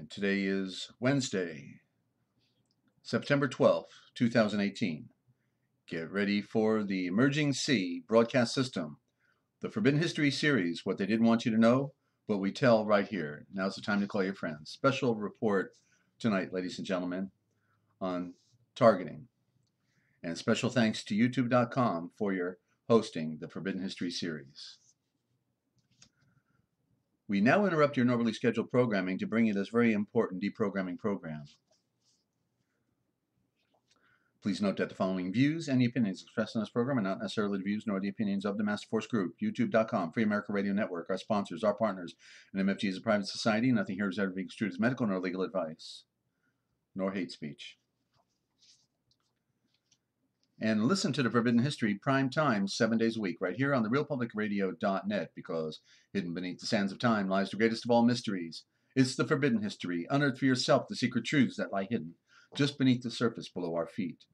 Today is Wednesday, September 12th, 2018. Get ready for the Emerging Sea broadcast system, the Forbidden History series, what they didn't want you to know, but we tell right here. Now's the time to call your friends. Special report tonight, ladies and gentlemen, on targeting. And special thanks to YouTube.com for your hosting the Forbidden History series. We now interrupt your normally scheduled programming to bring you this very important deprogramming program. Please note that the following views and the opinions expressed in this program are not necessarily the views nor the opinions of the Master Force Group, YouTube.com, Free America Radio Network, our sponsors, our partners, and MFG is a private society. Nothing here is ever being construed as medical nor legal advice, nor hate speech. And listen to the Forbidden History prime time 7 days a week right here on the realpublicradio.net, because hidden beneath the sands of time lies the greatest of all mysteries. It's the Forbidden History. Unearth for yourself the secret truths that lie hidden just beneath the surface below our feet.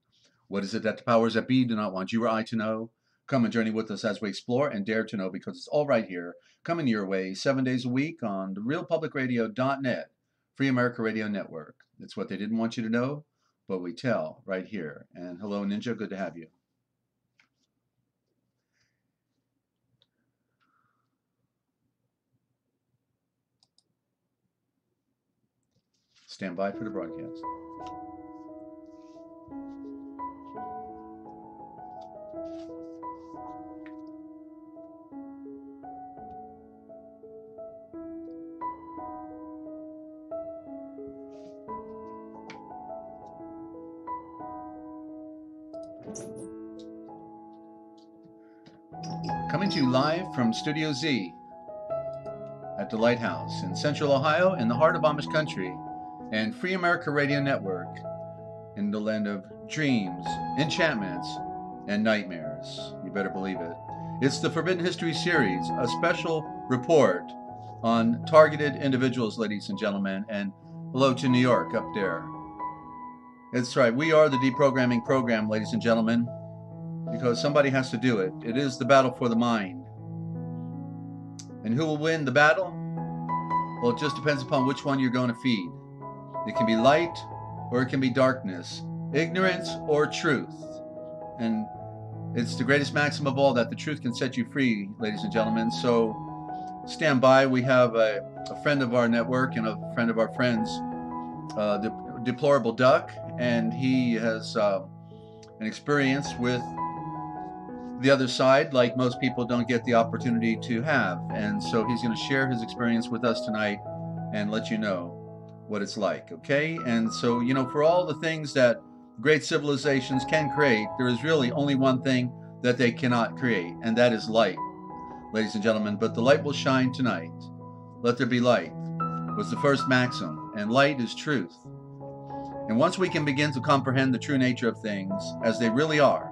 What is it that the powers that be do not want you or I to know? Come and journey with us as we explore and dare to know, because it's all right here, coming your way 7 days a week on the realpublicradio.net, Free America Radio Network. It's what they didn't want you to know, but we tell right here. And hello, Ninja, good to have you. Stand by for the broadcast. Coming to you live from Studio Z at the Lighthouse in Central Ohio, in the heart of Amish country, and Free America Radio Network in the land of dreams, enchantments, and nightmares. You better believe it. It's the Forbidden History series, a special report on targeted individuals, ladies and gentlemen, and hello to New York up there. That's right, we are the deprogramming program, ladies and gentlemen, because somebody has to do it. It is the battle for the mind. And who will win the battle? Well, it just depends upon which one you're going to feed. It can be light or it can be darkness, ignorance or truth. And it's the greatest maxim of all that the truth can set you free, ladies and gentlemen. So stand by. We have a friend of our network and a friend of our friends, the Deplorable Duck, and he has an experience with the other side like most people don't get the opportunity to have. And so he's going to share his experience with us tonight and let you know what it's like, okay? And so, you know, for all the things that great civilizations can create, there is really only one thing that they cannot create, and that is light, ladies and gentlemen. But the light will shine tonight. Let there be light was the first maxim, and light is truth. And once we can begin to comprehend the true nature of things as they really are,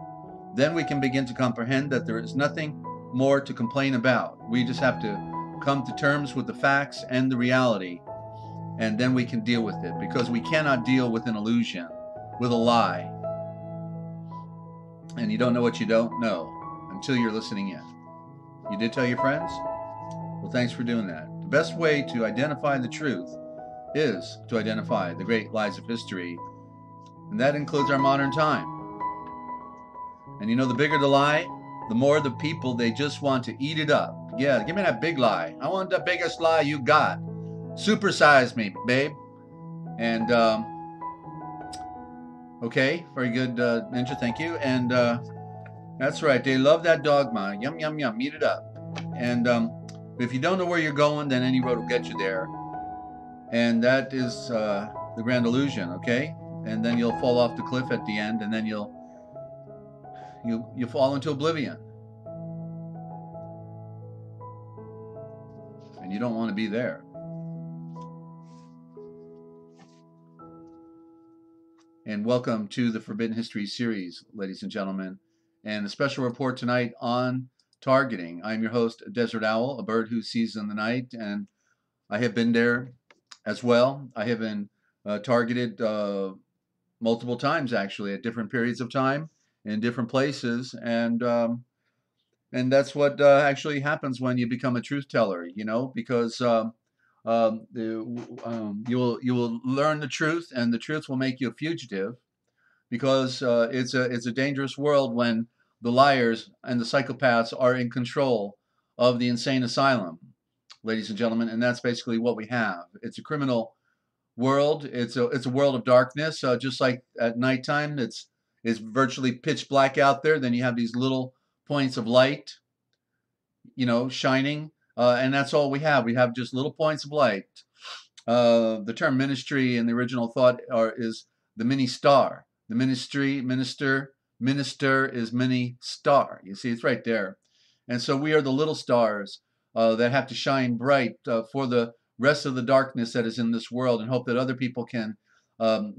then we can begin to comprehend that there is nothing more to complain about. We just have to come to terms with the facts and the reality, and then we can deal with it, because we cannot deal with an illusion, with a lie. And you don't know what you don't know until you're listening in. You did tell your friends? Well, thanks for doing that. The best way to identify the truth is to identify the great lies of history, and that includes our modern time. And you know, the bigger the lie, the more the people, they just want to eat it up. Yeah, give me that big lie. I want the biggest lie you got. Supersize me, babe. And, okay, very good, Ninja, thank you. And that's right, they love that dogma. Yum, yum, yum, eat it up. And if you don't know where you're going, then any road will get you there. And that is the grand illusion, okay? And then you'll fall off the cliff at the end, and then you'll fall into oblivion. And you don't want to be there. And welcome to the Forbidden History series, ladies and gentlemen. And a special report tonight on targeting. I'm your host, Desert Owl, a bird who sees in the night. And I have been there as well. I have been targeted multiple times, actually, at different periods of time in different places. And that's what actually happens when you become a truth teller, you know, because You will learn the truth, and the truth will make you a fugitive, because it's a dangerous world when the liars and the psychopaths are in control of the insane asylum, ladies and gentlemen, and that's basically what we have. It's a criminal world. It's a world of darkness. Just like at nighttime, it's virtually pitch black out there. Then you have these little points of light, shining, and that's all we have. We have just little points of light. The term ministry in the original thought is the mini star. The minister is mini star. You see, it's right there. And so we are the little stars that have to shine bright for the rest of the darkness that is in this world, and hope that other people can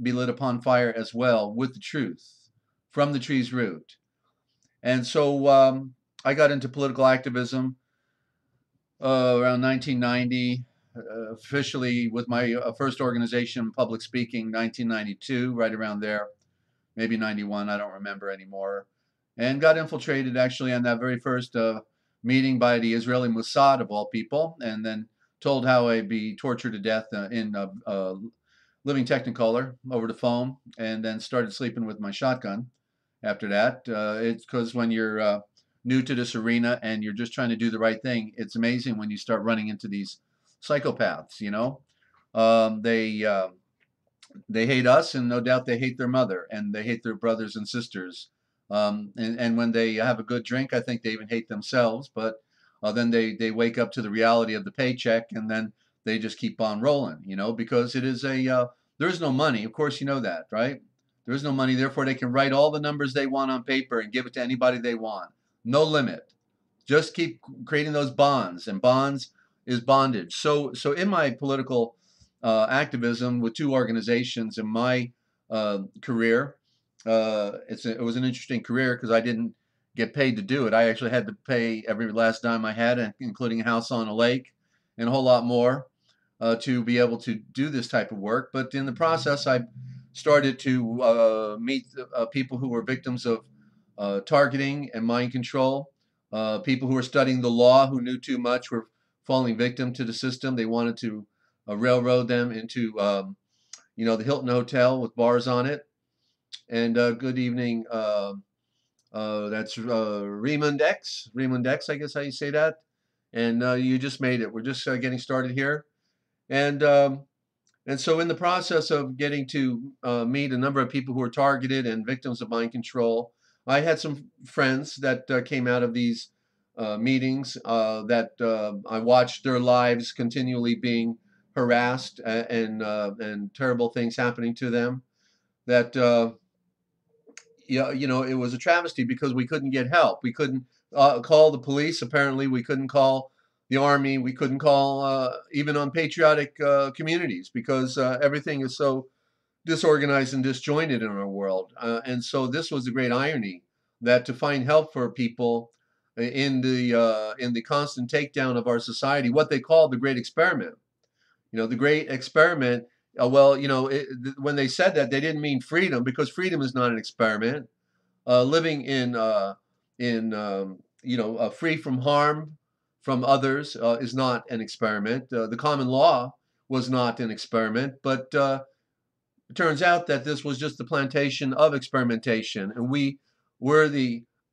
be lit upon fire as well with the truth from the tree's root. And so I got into political activism around 1990, officially with my first organization, Public Speaking, 1992, right around there, maybe 91, I don't remember anymore, and got infiltrated actually on that very first meeting by the Israeli Mossad, of all people, and then told how I'd be tortured to death in living Technicolor over the phone, and then started sleeping with my shotgun after that. It's because when you're new to this arena and you're just trying to do the right thing, it's amazing when you start running into these psychopaths. They hate us, and no doubt they hate their mother, and they hate their brothers and sisters. And when they have a good drink, I think they even hate themselves. But then they wake up to the reality of the paycheck, and then they just keep on rolling, because it is there is no money. Of course, you know that, right? There is no money. Therefore, they can write all the numbers they want on paper and give it to anybody they want. No limit. Just keep creating those bonds, and bonds is bondage. So in my political activism with two organizations in my career, it was an interesting career because I didn't get paid to do it. I actually had to pay every last dime I had, including a house on a lake and a whole lot more, to be able to do this type of work. But in the process, I started to meet people who were victims of targeting and mind control, people who were studying the law, who knew too much, were falling victim to the system. They wanted to railroad them into, the Hilton Hotel with bars on it. And good evening. That's Raymond X. Raymond X, I guess how you say that. And you just made it. We're just getting started here. And so in the process of getting to meet a number of people who were targeted and victims of mind control, I had some friends that came out of these meetings that I watched their lives continually being harassed and terrible things happening to them. That it was a travesty because we couldn't get help. We couldn't call the police. Apparently, we couldn't call the army. We couldn't call even unpatriotic communities because everything is so disorganized and disjointed in our world. And so this was the great irony, that to find help for people in the constant takedown of our society, what they call the great experiment. The great experiment. When they said that, they didn't mean freedom, because freedom is not an experiment. Living free from harm from others is not an experiment. The common law was not an experiment, but it turns out that this was just the plantation of experimentation, and we were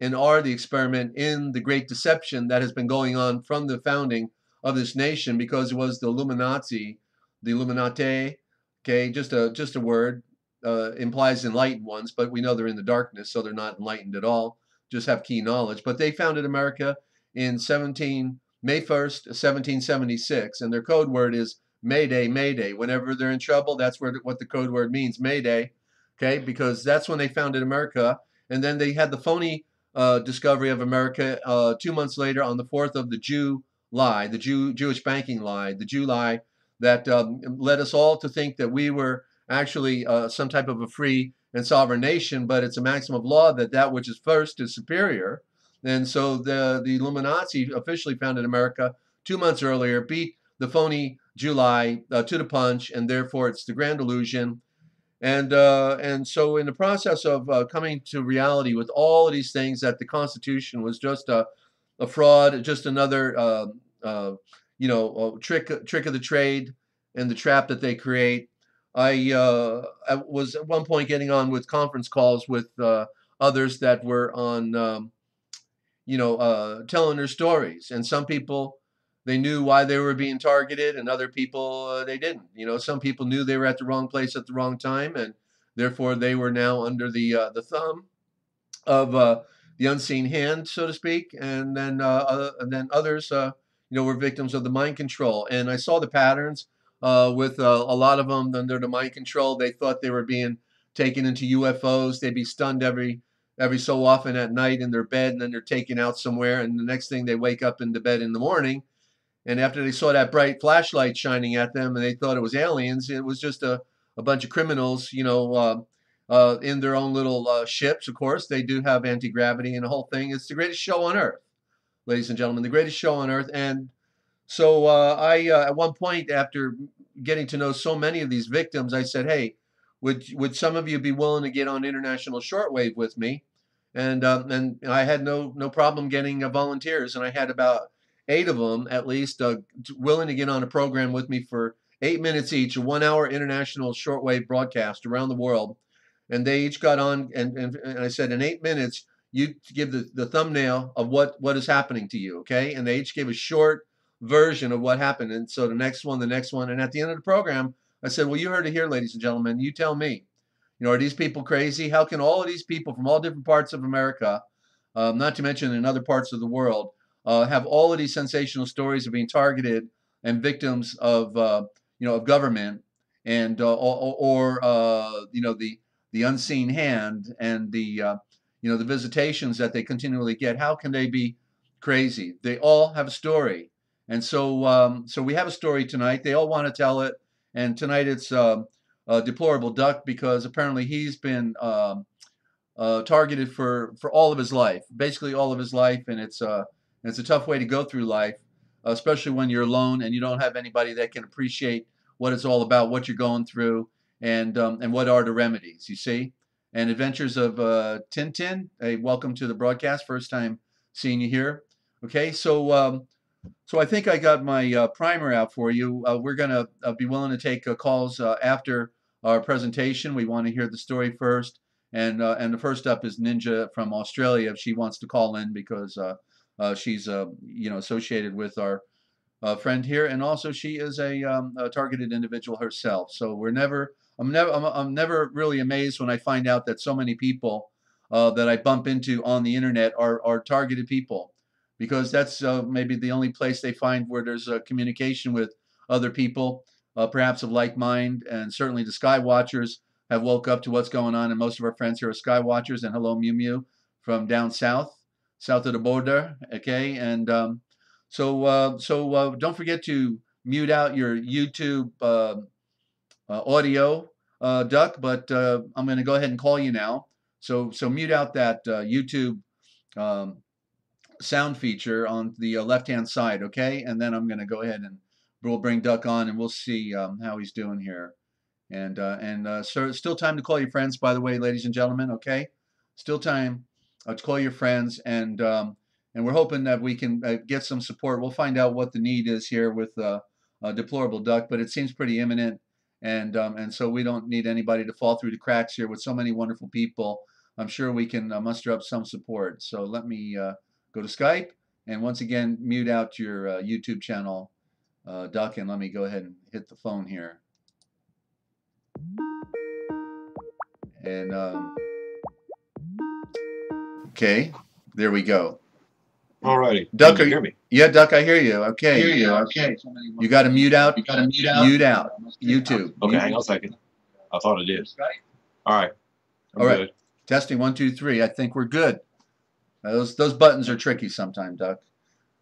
and are the experiment in the great deception that has been going on from the founding of this nation, because it was the Illuminati, the Illuminate. Okay, just a word, implies enlightened ones, but we know they're in the darkness, so they're not enlightened at all. Just have key knowledge. But they founded America in May 1st, 1776, and their code word is Mayday, Mayday. Whenever they're in trouble, that's what the code word means, Mayday. Okay, because that's when they founded America. And then they had the phony discovery of America 2 months later on the 4th of the Jew lie, the Jewish banking lie, the Jew lie that led us all to think that we were actually some type of a free and sovereign nation, but it's a maxim of law that which is first is superior. And so the Illuminati officially founded America 2 months earlier, beat the phony July to the punch, and therefore it's the grand illusion. And so in the process of coming to reality with all of these things, that the Constitution was just a fraud, just another trick of the trade and the trap that they create. I was at one point getting on with conference calls with others that were on, telling their stories. And some people, they knew why they were being targeted, and other people, they didn't. Some people knew they were at the wrong place at the wrong time, and therefore they were now under the thumb of the unseen hand, so to speak. And then others, were victims of the mind control. And I saw the patterns with a lot of them under the mind control. They thought they were being taken into UFOs. They'd be stunned every so often at night in their bed, and then they're taken out somewhere. And the next thing, they wake up in the bed in the morning. And after they saw that bright flashlight shining at them, and they thought it was aliens, it was just a bunch of criminals, in their own little ships. Of course, they do have anti-gravity and the whole thing. It's the greatest show on earth, ladies and gentlemen, the greatest show on earth. And so I, at one point, after getting to know so many of these victims, I said, hey, would some of you be willing to get on international shortwave with me? And I had no problem getting volunteers, and I had about 8 of them at least willing to get on a program with me for 8 minutes each, a 1-hour international shortwave broadcast around the world. And they each got on, and I said, in 8 minutes, you give the thumbnail of what is happening to you, okay? And they each gave a short version of what happened. And so the next one, and at the end of the program, I said, well, you heard it here, ladies and gentlemen. You tell me, are these people crazy? How can all of these people from all different parts of America, not to mention in other parts of the world, have all of these sensational stories of being targeted and victims of, of government and the unseen hand and the visitations that they continually get? How can they be crazy? They all have a story. And so we have a story tonight. They all want to tell it. And tonight it's Deplorable Duck, because apparently he's been targeted for all of his life, basically all of his life. And it's a tough way to go through life, especially when you're alone and you don't have anybody that can appreciate what it's all about, what you're going through, and what are the remedies, you see. And Adventures of Tintin, hey, welcome to the broadcast. First time seeing you here. Okay, so I think I got my primer out for you. We're going to be willing to take calls after our presentation. We want to hear the story first. And the first up is Ninja from Australia, if she wants to call in, because she's associated with our friend here, and also she is a targeted individual herself. So I'm never really amazed when I find out that so many people that I bump into on the internet are targeted people, because that's maybe the only place they find where there's a communication with other people, perhaps of like mind. And certainly the Sky Watchers have woke up to what's going on, and most of our friends here are Sky Watchers. And hello, Mew Mew from down south of the border. Okay, and so don't forget to mute out your YouTube audio, Duck. But I'm going to go ahead and call you now. So mute out that YouTube sound feature on the left-hand side, okay? And then I'm going to go ahead and we'll bring Duck on, and we'll see how he's doing here. And so still time to call your friends, by the way, ladies and gentlemen, okay? Still time to call your friends, and we're hoping that we can get some support. We'll find out what the need is here with Deplorable Duck, but it seems pretty imminent, and so we don't need anybody to fall through the cracks here with so many wonderful people. I'm sure we can muster up some support. So let me go to Skype, and once again, mute out your YouTube channel, Duck, and let me go ahead and hit the phone here. And okay, there we go. All righty. Duck, can you hear me? Yeah, Duck, I hear you. Okay. Hear you. Okay. You got to mute out. Mute out. YouTube. Okay, hang on a second. I thought it did. All right. All right. Good. Testing 1, 2, 3. I think we're good. Those buttons are tricky sometimes, Duck.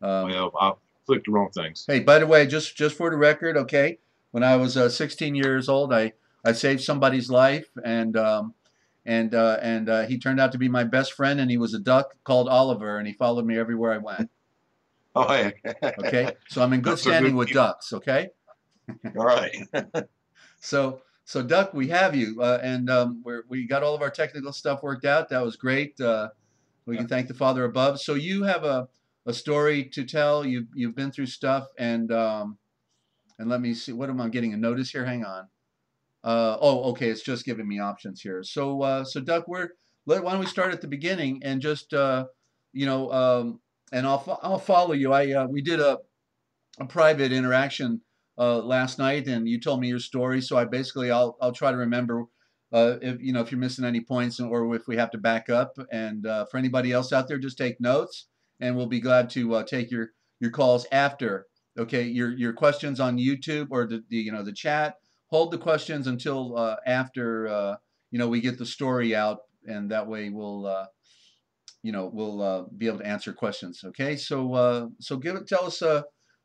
Well, I clicked the wrong things. Hey, by the way, just for the record, okay, when I was 16 years old, I saved somebody's life, and he turned out to be my best friend, and he was a duck called Oliver, and he followed me everywhere I went. Oh, yeah. Okay, so I'm in good standing with ducks, okay? All right. So Duck, we have you, and we got all of our technical stuff worked out. That was great. We can thank the Father above. So you have a a story to tell. You've been through stuff, and let me see. What am I getting a notice here? Hang on. Oh, okay. It's just giving me options here. So Doug, why don't we start at the beginning and just you know, and I'll follow you. We did a private interaction last night, and you told me your story. So I'll try to remember if if you're missing any points, or if we have to back up. And for anybody else out there, just take notes, and we'll be glad to take your calls after. Okay, your questions on YouTube or the chat. Hold the questions until after we get the story out, and that way we'll be able to answer questions. Okay, so tell us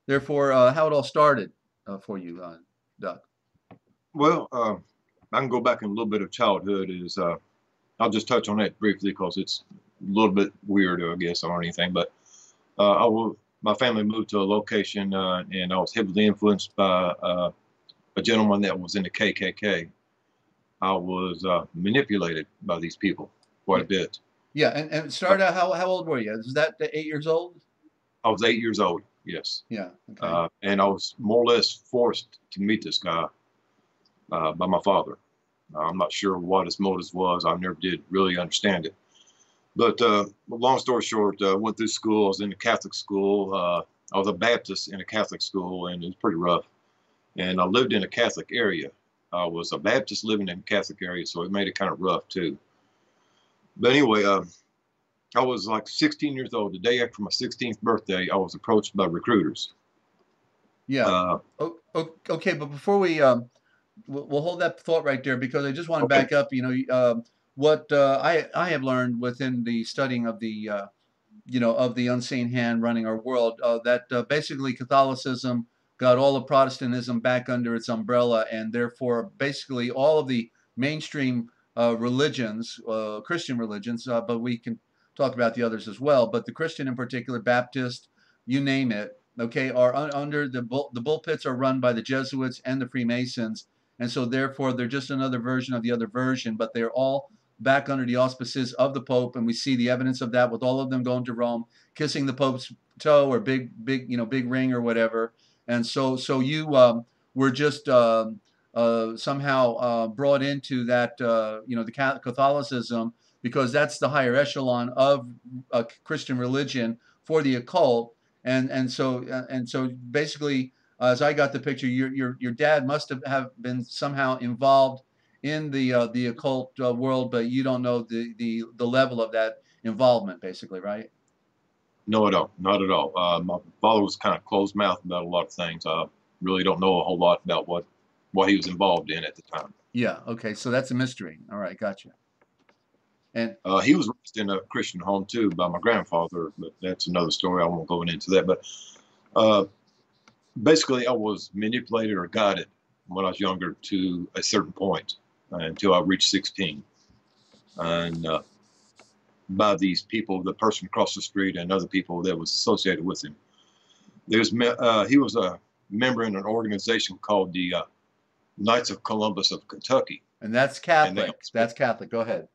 therefore how it all started for you, Doug. Well, I can go back in a little bit of childhood. I'll just touch on that briefly because it's a little bit weird, I guess, or anything. But my family moved to a location, and I was heavily influenced by a gentleman that was in the KKK. I was manipulated by these people quite a bit. Yeah, and start out, how old were you? Is that 8 years old? I was 8 years old, yes. Yeah, okay. And I was more or less forced to meet this guy by my father. I'm not sure what his motives was. I never did really understand it. But long story short, I went through school. I was in a Catholic school. I was a Baptist in a Catholic school, and it was pretty rough. And I lived in a Catholic area. I was a Baptist living in a Catholic area, so it made it kind of rough too. But anyway, I was like 16 years old. The day after my 16th birthday, I was approached by recruiters. Yeah. Okay, but before we'll hold that thought right there, because I just want to back up. What I have learned within the studying of the of the unseen hand running our world, that basically Catholicism got all of Protestantism back under its umbrella, and therefore basically all of the mainstream religions, Christian religions, but we can talk about the others as well. But the Christian in particular, Baptist, you name it, okay, are under the pulpits are run by the Jesuits and the Freemasons, and so therefore they're just another version of the other version, but they're all back under the auspices of the Pope, and we see the evidence of that with all of them going to Rome, kissing the Pope's toe or big ring or whatever. And so you were just somehow brought into that the Catholicism, because that's the higher echelon of Christian religion for the occult, and so basically, as I got the picture, your dad must have been somehow involved in the occult world, but you don't know the level of that involvement, basically, right? No, I don't. Not at all. My father was kind of closed-mouthed about a lot of things. I really don't know a whole lot about what he was involved in at the time. Yeah. Okay. So that's a mystery. All right. Gotcha. And he was raised in a Christian home too by my grandfather, but that's another story. I won't go into that. But basically, I was manipulated or guided when I was younger to a certain point until I reached 16, and by these people, the person across the street and other people that was associated with him. He was a member in an organization called the Knights of Columbus of Kentucky. And that's Catholic. That's Catholic. Go ahead.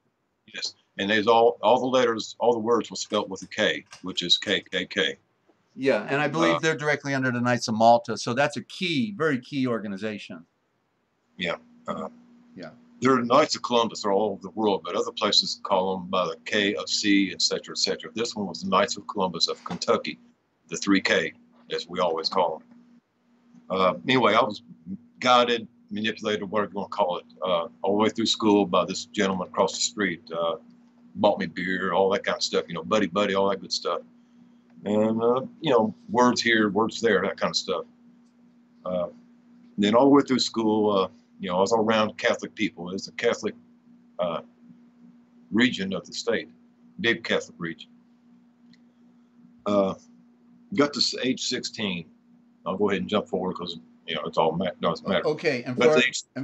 Yes. And there's all the letters, all the words were spelled with a K, which is KKK. Yeah, and I believe they're directly under the Knights of Malta. So that's a very key organization. Yeah. Yeah. There are Knights of Columbus are all over the world, but other places call them by the K of C, et cetera, et cetera. This one was the Knights of Columbus of Kentucky, the 3K, as we always call them. Anyway, I was guided, manipulated, whatever you want to call it, all the way through school by this gentleman across the street. Bought me beer, all that kind of stuff, buddy, all that good stuff. And, words here, words there, that kind of stuff. Then all the way through school, I was all around Catholic people. It's a Catholic region of the state, big Catholic region. Got to age 16. I'll go ahead and jump forward because, it's all doesn't matter. Okay, and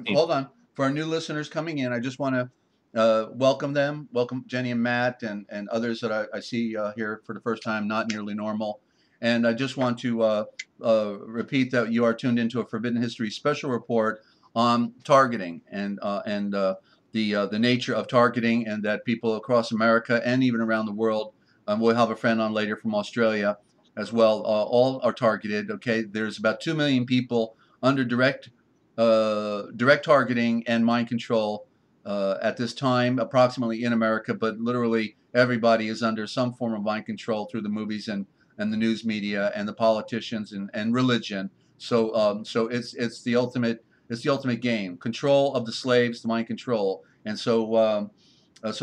hold on. For our new listeners coming in, I just want to welcome them. Welcome Jenny and Matt and others that I see here for the first time, not nearly normal. And I just want to repeat that you are tuned into a Forbidden History special report on targeting and the nature of targeting, and that people across America and even around the world, we'll have a friend on later from Australia, as well. All are targeted. Okay, there's about 2 million people under direct targeting and mind control at this time, approximately in America. But literally everybody is under some form of mind control through the movies and the news media and the politicians and religion. So it's the ultimate game: control of the slaves, the mind control. And so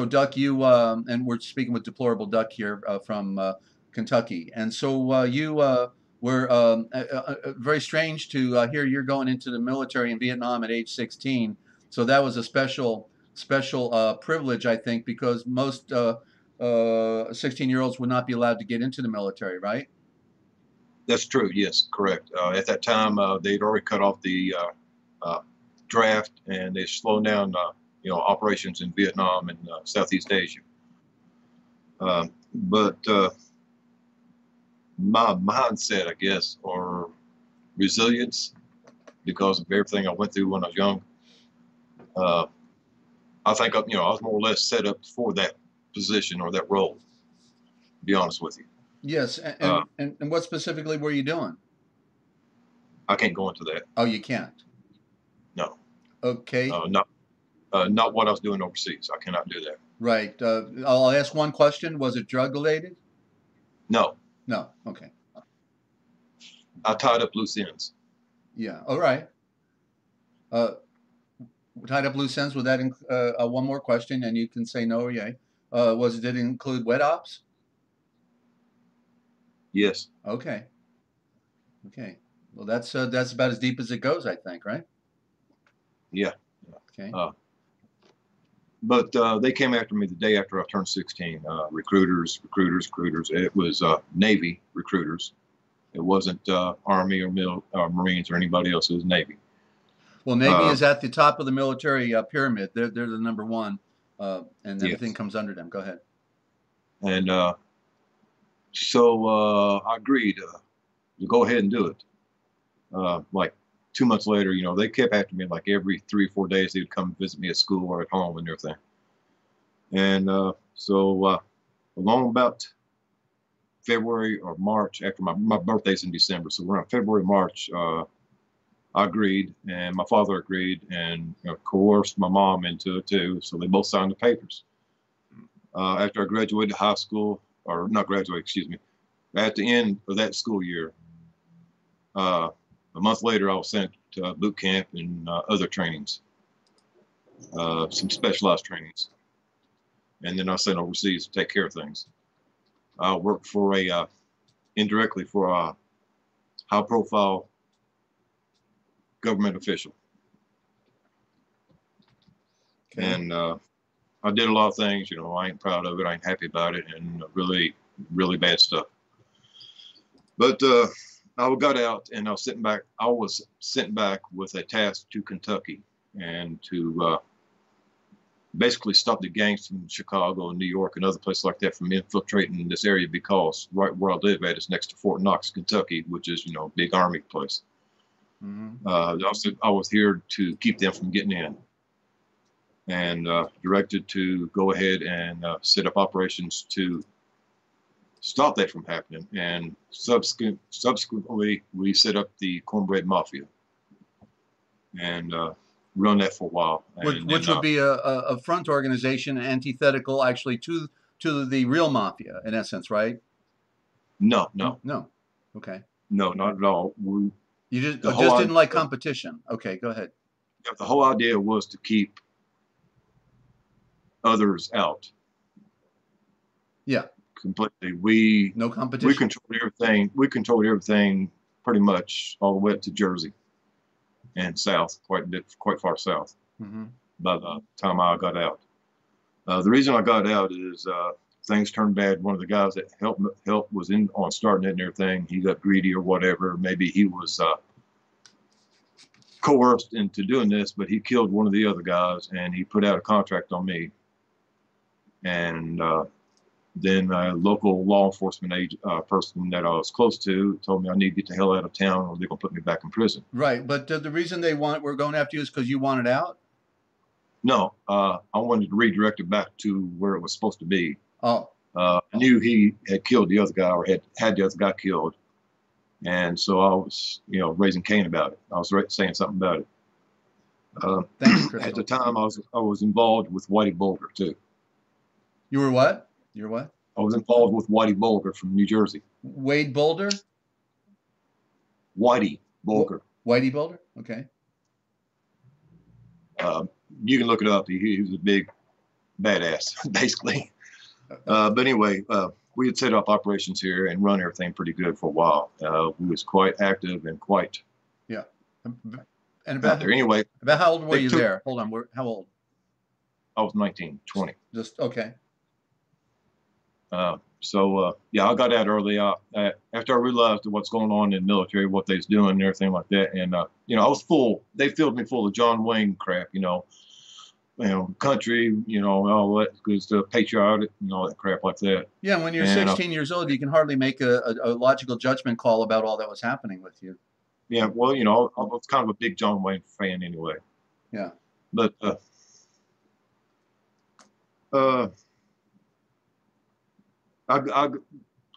Duck, you and we're speaking with Deplorable Duck here from Kentucky, and so you were very strange to hear you're going into the military in Vietnam at age 16. So that was a special privilege, I think, because most 16-year-olds would not be allowed to get into the military, right? That's true. Yes, correct. At that time, they'd already cut off the draft, and they slowed down, operations in Vietnam and Southeast Asia. But my mindset, I guess, or resilience, because of everything I went through when I was young, I think I was more or less set up for that position or that role. To be honest with you. Yes, and what specifically were you doing? I can't go into that. Oh, you can't. No. Okay. Not what I was doing overseas. I cannot do that. Right. I'll ask one question. Was it drug related? No. No. Okay. I tied up loose ends. Yeah. All right. Tied up loose ends. With that, one more question, and you can say no or yay. Did it include wet ops? Yes. Okay. Okay. Well, that's about as deep as it goes, I think, right? Yeah. Okay. But they came after me the day after I turned 16. Recruiters. It was Navy recruiters. It wasn't Army or Marines or anybody else. It was Navy. Well, Navy is at the top of the military pyramid. They're the number one, and everything yes. comes under them. Go ahead. And so I agreed to go ahead and do it. Like 2 months later, they kept after me like every 3 or 4 days. They would come visit me at school or at home and everything. And so along about February or March, after my birthday's in December, so around February, March, I agreed, and my father agreed, and coerced my mom into it too. So they both signed the papers. After I graduated high school, or not graduate, excuse me, at the end of that school year, a month later, I was sent to boot camp and other trainings, some specialized trainings. And then I was sent overseas to take care of things. I worked for indirectly for a high profile government official. Okay. And I did a lot of things, I ain't proud of it. I ain't happy about it, and really, really bad stuff. But I got out, and I was sent back with a task to Kentucky and to basically stop the gangs from Chicago and New York and other places like that from infiltrating this area, because right where I live at is next to Fort Knox, Kentucky, which is, a big Army place. Mm-hmm. I was here to keep them from getting in, and directed to go ahead and set up operations to stop that from happening. And subsequently, we set up the Cornbread Mafia and run that for a while. Which would be a front organization, antithetical actually to the real mafia, in essence, right? No. Okay. No, not at all. You just didn't like competition. Okay, go ahead. The whole idea was to keep others out. Yeah. Completely. No competition. We controlled everything. We controlled everything pretty much all the way up to Jersey and south, quite far south. Mm-hmm. By the time I got out. The reason I got out is things turned bad. One of the guys that helped was in on starting it and everything. He got greedy or whatever. Maybe he was coerced into doing this, but he killed one of the other guys, and he put out a contract on me. And then a local law enforcement person that I was close to told me I need to get the hell out of town or they're going to put me back in prison. Right. But the reason we're going after you is because you wanted out? No. I wanted to redirect it back to where it was supposed to be. Oh. I knew he had killed the other guy or had the other guy killed. And so I was, raising Cain about it. I was saying something about it. Thank you, Crystal. At the time, I was involved with Whitey Bulger too. You were what? You're what? I was involved with Whitey Bulger from New Jersey. Wade Boulder? Whitey Bulger. Whitey Boulder? Okay. You can look it up. He was a big badass, basically. But anyway, we had set up operations here and run everything pretty good for a while. We was quite active and quite. Yeah. And about there. Anyway. About how old were you there? Hold on. How old? I was 19, 20. Just okay. So yeah, I got out early. After I realized what's going on in the military, what they was doing and everything like that. And, I was full. They filled me full of John Wayne crap, country, all that good stuff, patriotic, all that crap like that. Yeah, when you're 16 years old, you can hardly make a logical judgment call about all that was happening with you. Yeah, well, I was kind of a big John Wayne fan anyway. Yeah. But I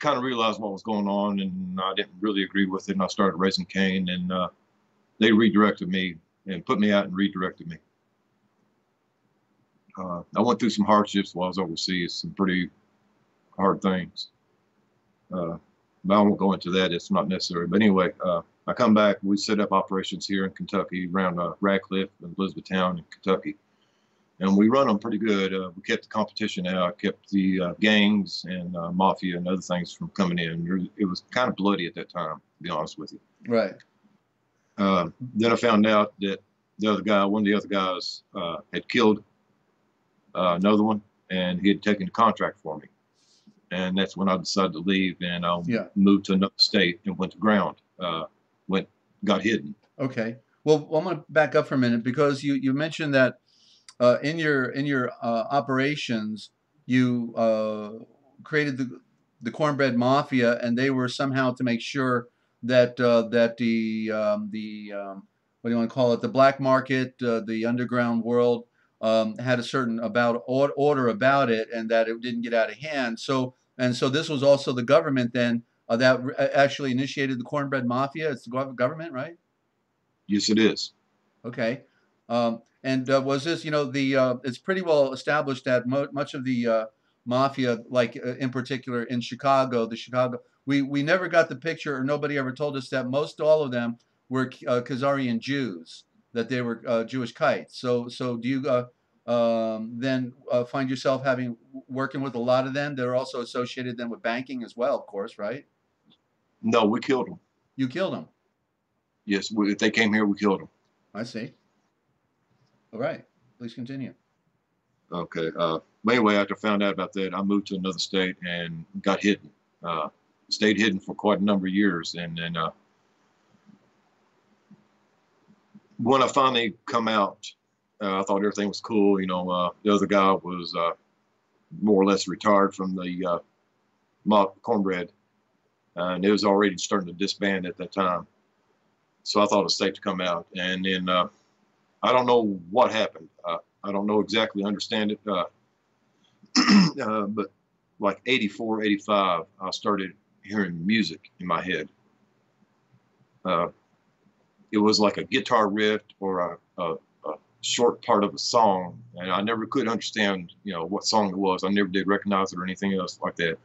kind of realized what was going on, and I didn't really agree with it, and I started raising Cain, and they redirected me and put me out and redirected me. I went through some hardships while I was overseas, some pretty hard things. But I won't go into that. It's not necessary. But anyway, I come back. We set up operations here in Kentucky around Radcliffe and Elizabethtown in Kentucky. And we run them pretty good. We kept the competition out, kept the gangs and mafia and other things from coming in. It was kind of bloody at that time, to be honest with you. Right. Then I found out that one of the other guys had killed another one, and he had taken a contract for me. And that's when I decided to leave, and I moved to another state and went to ground, got hidden. Okay. Well, I'm going to back up for a minute, because you mentioned that in your operations, you created the Cornbread Mafia, and they were somehow to make sure that that the what do you want to call it, the black market, the underground world, had a certain order about it, and that it didn't get out of hand. So this was also the government then that actually initiated the Cornbread Mafia. It's the government, right? Yes, it is. Okay. And was this, it's pretty well established that much of the mafia, like in particular in Chicago, we never got the picture, or nobody ever told us that all of them were Khazarian Jews, that they were Jewish kites. So do you then find yourself working with a lot of them that are also associated then with banking as well, of course, right? No, we killed them. You killed them? Yes, if they came here, we killed them. I see. All right, please continue. Okay. But anyway, after I found out about that, I moved to another state and got hidden. Stayed hidden for quite a number of years, and then when I finally come out, I thought everything was cool. The other guy was more or less retired from the Cornbread, and it was already starting to disband at that time. So I thought it was safe to come out, and then I don't know what happened. I don't know exactly, understand it, but like 84, 85, I started hearing music in my head. It was like a guitar riff or a short part of a song, and I never could understand, what song it was. I never did recognize it or anything else like that.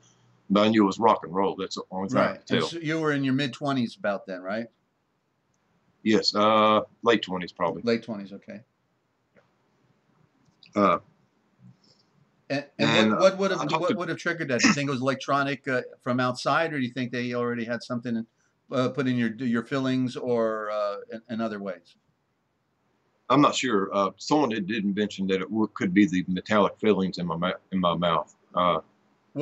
But I knew it was rock and roll. That's the only thing I could tell. So you were in your mid-20s about then, right? Yes, late 20s probably. Late 20s, okay. And what would have triggered that? Do you think it was electronic from outside, or do you think they already had something put in your fillings, or in other ways? I'm not sure. Someone did mention that it could be the metallic fillings in my mouth.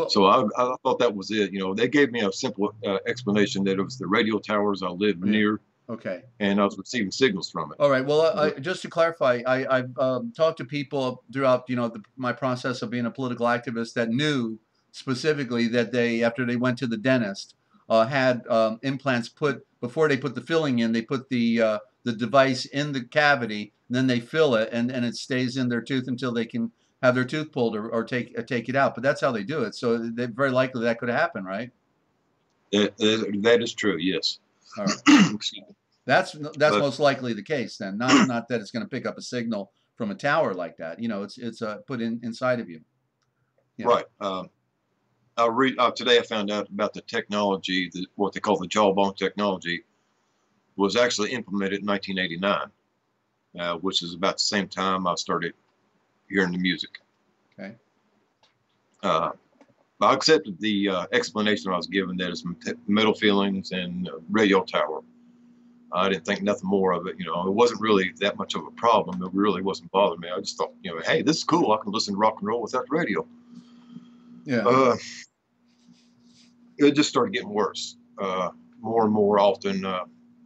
So I thought that was it. They gave me a simple explanation that it was the radio towers I lived near. Okay. And I was receiving signals from it. All right. Well, just to clarify, I've talked to people throughout, my process of being a political activist that knew specifically that after they went to the dentist, had implants put before they put the filling in. They put the device in the cavity, and then they fill it, and it stays in their tooth until they can have their tooth pulled or take it out. But that's how they do it. So very likely that could happen, right? That is true. Yes. All right. Excuse me. That's But most likely the case then. Not that it's going to pick up a signal from a tower like that. You know, it's put inside of you. Yeah. right. Today I found out about the technology, what they call the jawbone technology, was actually implemented in 1989, which is about the same time I started hearing the music. Okay. I accepted the explanation I was given, that it's metal fillings and radio tower. I didn't think nothing more of it. You know, it wasn't really that much of a problem. It really wasn't bothering me. I just thought, you know, hey, this is cool. I can listen to rock and roll without the radio. Yeah. It just started getting worse, more and more often.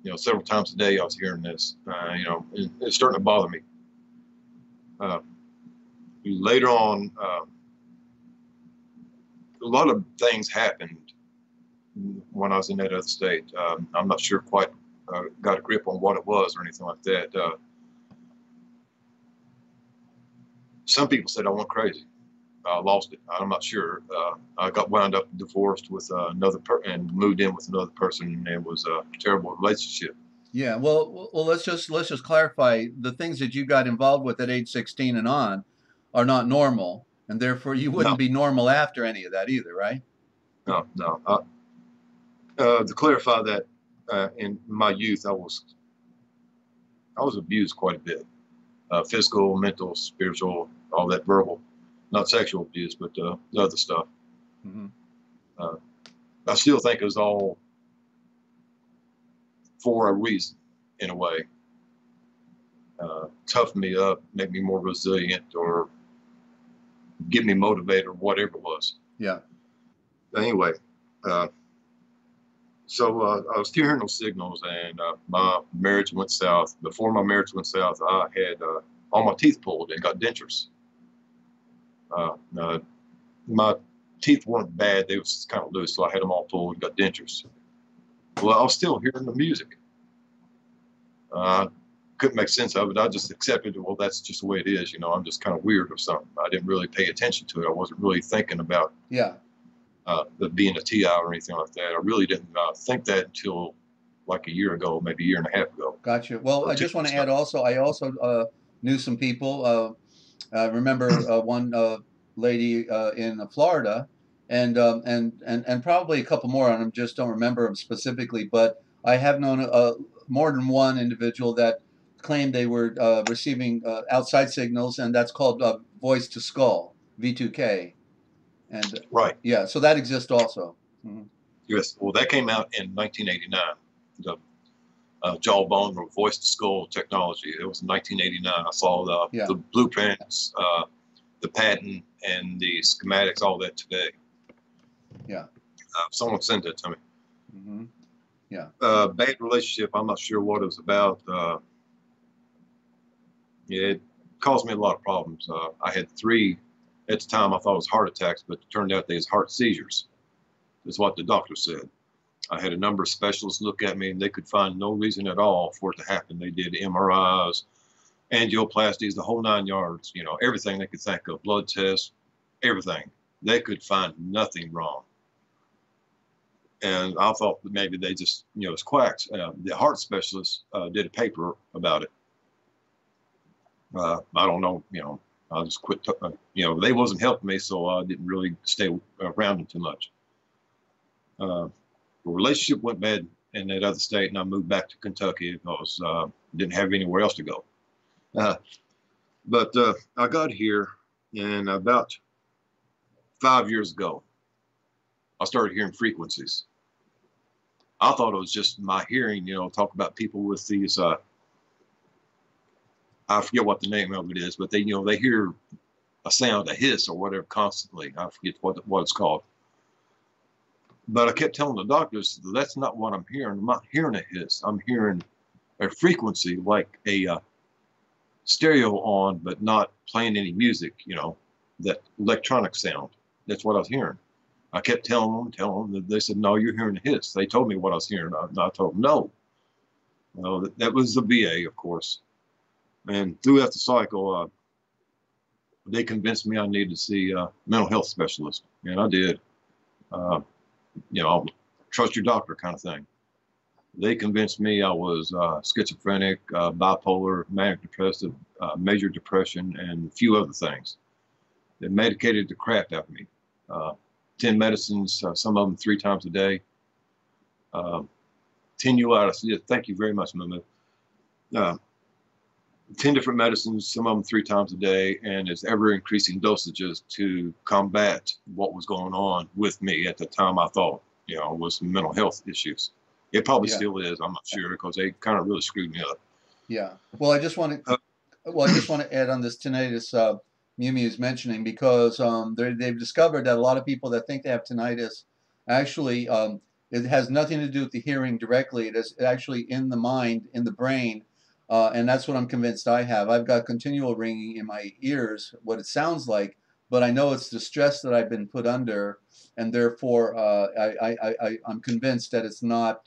You know, several times a day I was hearing this. You know, it's starting to bother me. Later on, a lot of things happened when I was in that other state. I'm not sure quite got a grip on what it was or anything like that. Some people said I went crazy. I lost it. I'm not sure. I got wound up divorced with and moved in with another person, and it was a terrible relationship. Yeah. Well, let's just clarify the things that you got involved with at age 16 and on are not normal, and therefore you wouldn't No, be normal after any of that either, right? no, no. To clarify that, in my youth, I was abused quite a bit. Physical, mental, spiritual, all that, verbal, not sexual abuse, but the other stuff. Mm-hmm. I still think it was all for a reason, in a way. Toughen me up, make me more resilient, or get me motivated, or whatever it was. Yeah. Anyway, so I was still hearing those signals, and my marriage went south. Before my marriage went south, I had all my teeth pulled and got dentures. My teeth weren't bad; they was kind of loose, so I had them all pulled and got dentures. Well, I was still hearing the music. Couldn't make sense of it. I just accepted it. Well, that's just the way it is. You know, I'm just kind of weird or something. I didn't really pay attention to it. I wasn't really thinking about being a T.I. or anything like that. I really didn't think that until like a year ago, maybe a year and a half ago. Gotcha. Well, I just want to add also, I also knew some people. I remember one lady in Florida, and probably a couple more. And I just don't remember them specifically, but I have known more than one individual that claimed they were receiving outside signals, and that's called voice to skull, V2K. And right. Yeah, so that exists also. Mm-hmm. Yes. Well, that came out in 1989. The jawbone or voice to skull technology. It was in 1989. I saw the blueprints, the patent, and the schematics, all that today. Yeah. Someone sent it to me. Mm-hmm. Yeah. Bad relationship. I'm not sure what it was about. It caused me a lot of problems. I had 3 at the time. I thought it was heart attacks, but it turned out they was heart seizures. That's what the doctor said. I had a number of specialists look at me, and they could find no reason at all for it to happen. They did MRIs, angioplasties, the whole 9 yards. You know, everything they could think of, blood tests, everything. They could find nothing wrong. And I thought that maybe they just, you know, it's quacks. The heart specialist did a paper about it. I don't know, you know, I just quit, you know, they wasn't helping me, so I didn't really stay around them too much. The relationship went bad in that other state, and I moved back to Kentucky because didn't have anywhere else to go. But I got here, and about 5 years ago, I started hearing frequencies. I thought it was just my hearing, you know, talk about people with these, I forget what the name of it is, but they, you know, they hear a sound, a hiss or whatever constantly. I forget what it's called. But I kept telling the doctors, that's not what I'm hearing. I'm not hearing a hiss. I'm hearing a frequency like a stereo on, but not playing any music, you know, that electronic sound. That's what I was hearing. I kept telling them. They said, no, you're hearing a hiss. They told me what I was hearing. I told them, no. Well, that was the VA, of course. And throughout the cycle, they convinced me I needed to see a mental health specialist, and I did. You know, trust your doctor kind of thing. They convinced me I was schizophrenic, bipolar, manic depressive, major depression, and a few other things. They medicated the crap out of me. 10 medicines, some of them 3 times a day. 10 UIs. Yeah, thank you very much, Mumu. 10 different medicines, some of them 3 times a day, and it's ever increasing dosages to combat what was going on with me at the time. I thought, you know, was mental health issues. It probably still is. I'm not sure, because they kind of really screwed me up. Yeah. Well, I just want to add on this tinnitus Mimi is mentioning, because they've discovered that a lot of people that think they have tinnitus actually it has nothing to do with the hearing directly. It is actually in the mind, in the brain, and that's what I'm convinced I have. I've got continual ringing in my ears, what it sounds like, but I know it's the stress that I've been put under, and therefore I'm convinced that it's not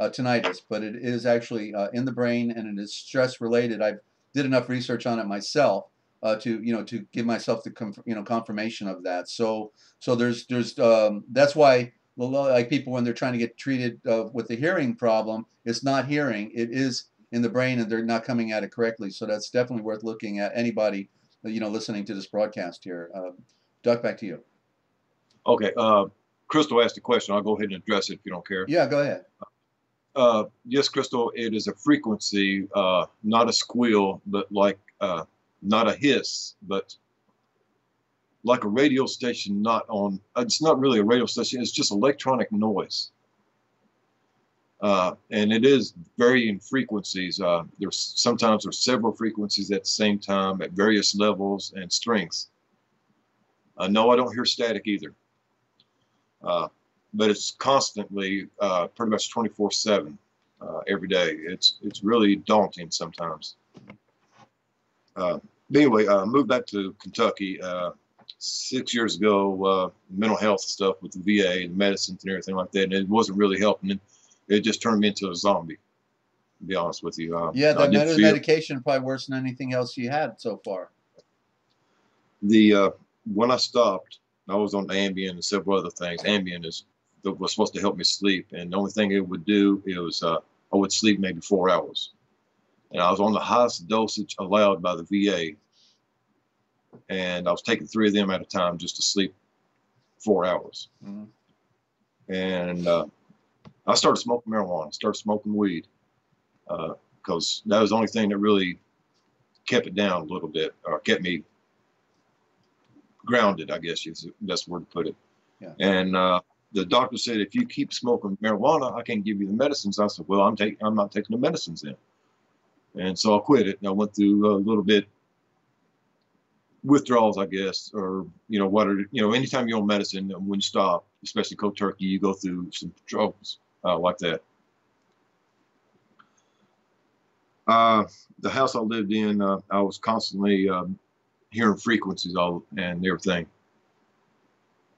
tinnitus, but it is actually in the brain, and it is stress related. I've did enough research on it myself to give myself the confirmation of that. So there's that's why, like, people, when they're trying to get treated with the hearing problem, it's not hearing, it is in the brain, and they're not coming at it correctly. So that's definitely worth looking at. Anybody listening to this broadcast here. Duck, back to you. Okay. Crystal asked a question. I'll go ahead and address it if you don't care. Yeah, go ahead. Yes, Crystal, it is a frequency, not a squeal, but like not a hiss, but like a radio station, not on, it's not really a radio station, it's just electronic noise. And it is varying frequencies. Sometimes there's several frequencies at the same time at various levels and strengths. No, I don't hear static either. But it's constantly, pretty much 24/7, every day. It's really daunting sometimes. But anyway, moved back to Kentucky 6 years ago. Mental health stuff with the VA and medicines and everything like that, and it wasn't really helping. It just turned me into a zombie, to be honest with you. Yeah, that medication probably worse than anything else you had so far. When I stopped, I was on Ambien and several other things. Ambien was supposed to help me sleep, and the only thing it would do is I would sleep maybe 4 hours. And I was on the highest dosage allowed by the VA, and I was taking 3 of them at a time just to sleep 4 hours. Mm-hmm. And I started smoking marijuana, started smoking weed, because that was the only thing that really kept it down a little bit, or kept me grounded, I guess is the best word to put it. Yeah. And the doctor said, if you keep smoking marijuana, I can't give you the medicines. I said, well, I'm not taking the medicines then. And so I quit it, and I went through a little bit withdrawals, I guess, or anytime you're on medicine, when you stop, especially cold turkey, you go through some troubles like that. The house I lived in, I was constantly hearing frequencies and everything,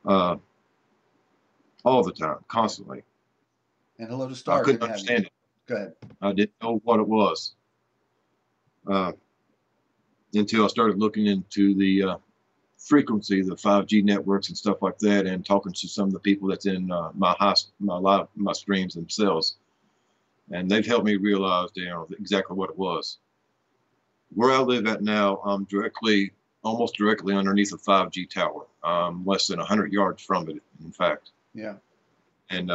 all the time, constantly. And hello to Star. I couldn't understand it. Go ahead. I didn't know what it was until I started looking into the frequency, the 5G networks and stuff like that, and talking to some of the people that's in my streams themselves, and they've helped me realize exactly what it was. Where I live at now, I'm almost directly underneath a 5G tower. Less than 100 yards from it, in fact. Yeah. And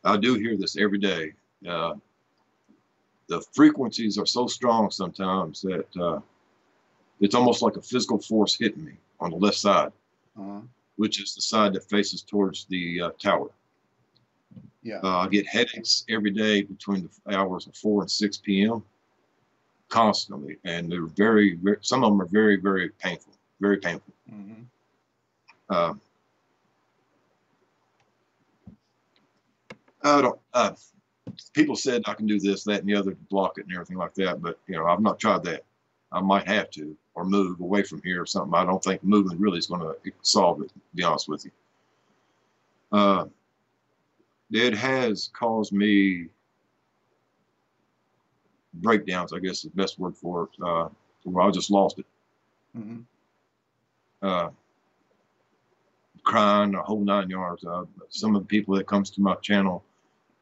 I do hear this every day. The frequencies are so strong sometimes that it's almost like a physical force hitting me on the left side, which is the side that faces towards the tower. Yeah. I get headaches every day between the hours of 4 and 6 p.m. constantly, and they're very, very, some of them are very, very painful, very painful. Mm-hmm. People said I can do this, that, and the other to block it and everything like that, but I've not tried that. I might have to, or move away from here or something. I don't think moving really is going to solve it, to be honest with you. It has caused me breakdowns, I guess is the best word for it, where I just lost it. Mm-hmm. uh, crying, the whole 9 yards. Some of the people that comes to my channel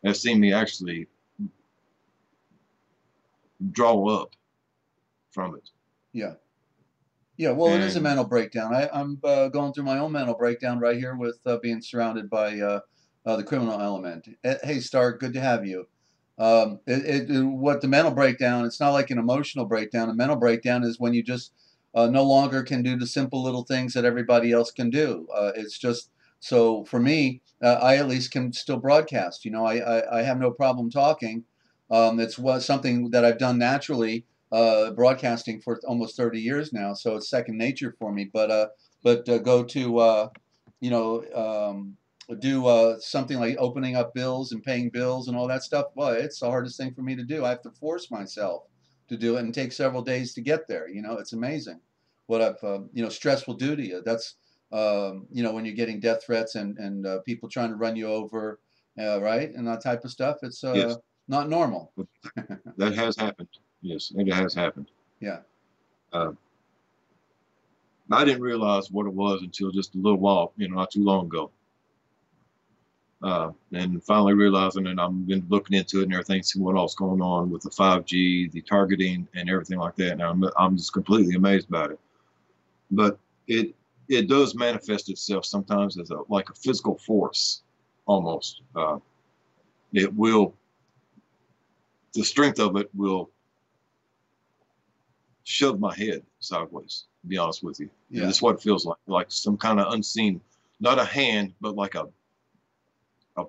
have seen me actually draw up from it. Yeah. Yeah, well, it is a And mental breakdown. I'm going through my own mental breakdown right here with being surrounded by the criminal element. Hey, Stark, good to have you. What the mental breakdown, it's not like an emotional breakdown. A mental breakdown is when you just no longer can do the simple little things that everybody else can do. It's just, so for me, I at least can still broadcast. You know, I have no problem talking. Something that I've done naturally, broadcasting for almost 30 years now, so it's second nature for me. But go to you know do something like opening up bills and paying bills and all that stuff. Well, it's the hardest thing for me to do. I have to force myself to do it and take several days to get there. You know, it's amazing what I've stress will do to you. That's when you're getting death threats and people trying to run you over, right, and that type of stuff. It's yes, not normal. that has happened. Yes, it has happened. Yeah. Uh, I didn't realize what it was until just a little while, not too long ago. And finally realizing, and I've been looking into it and everything, see what else going on with the 5G, the targeting, and everything like that. And I'm just completely amazed about it. But it does manifest itself sometimes as like a physical force, almost. It will, the strength of it will shove my head sideways. To be honest with you, Yeah. that's what it feels like some kind of unseen, not a hand, but like a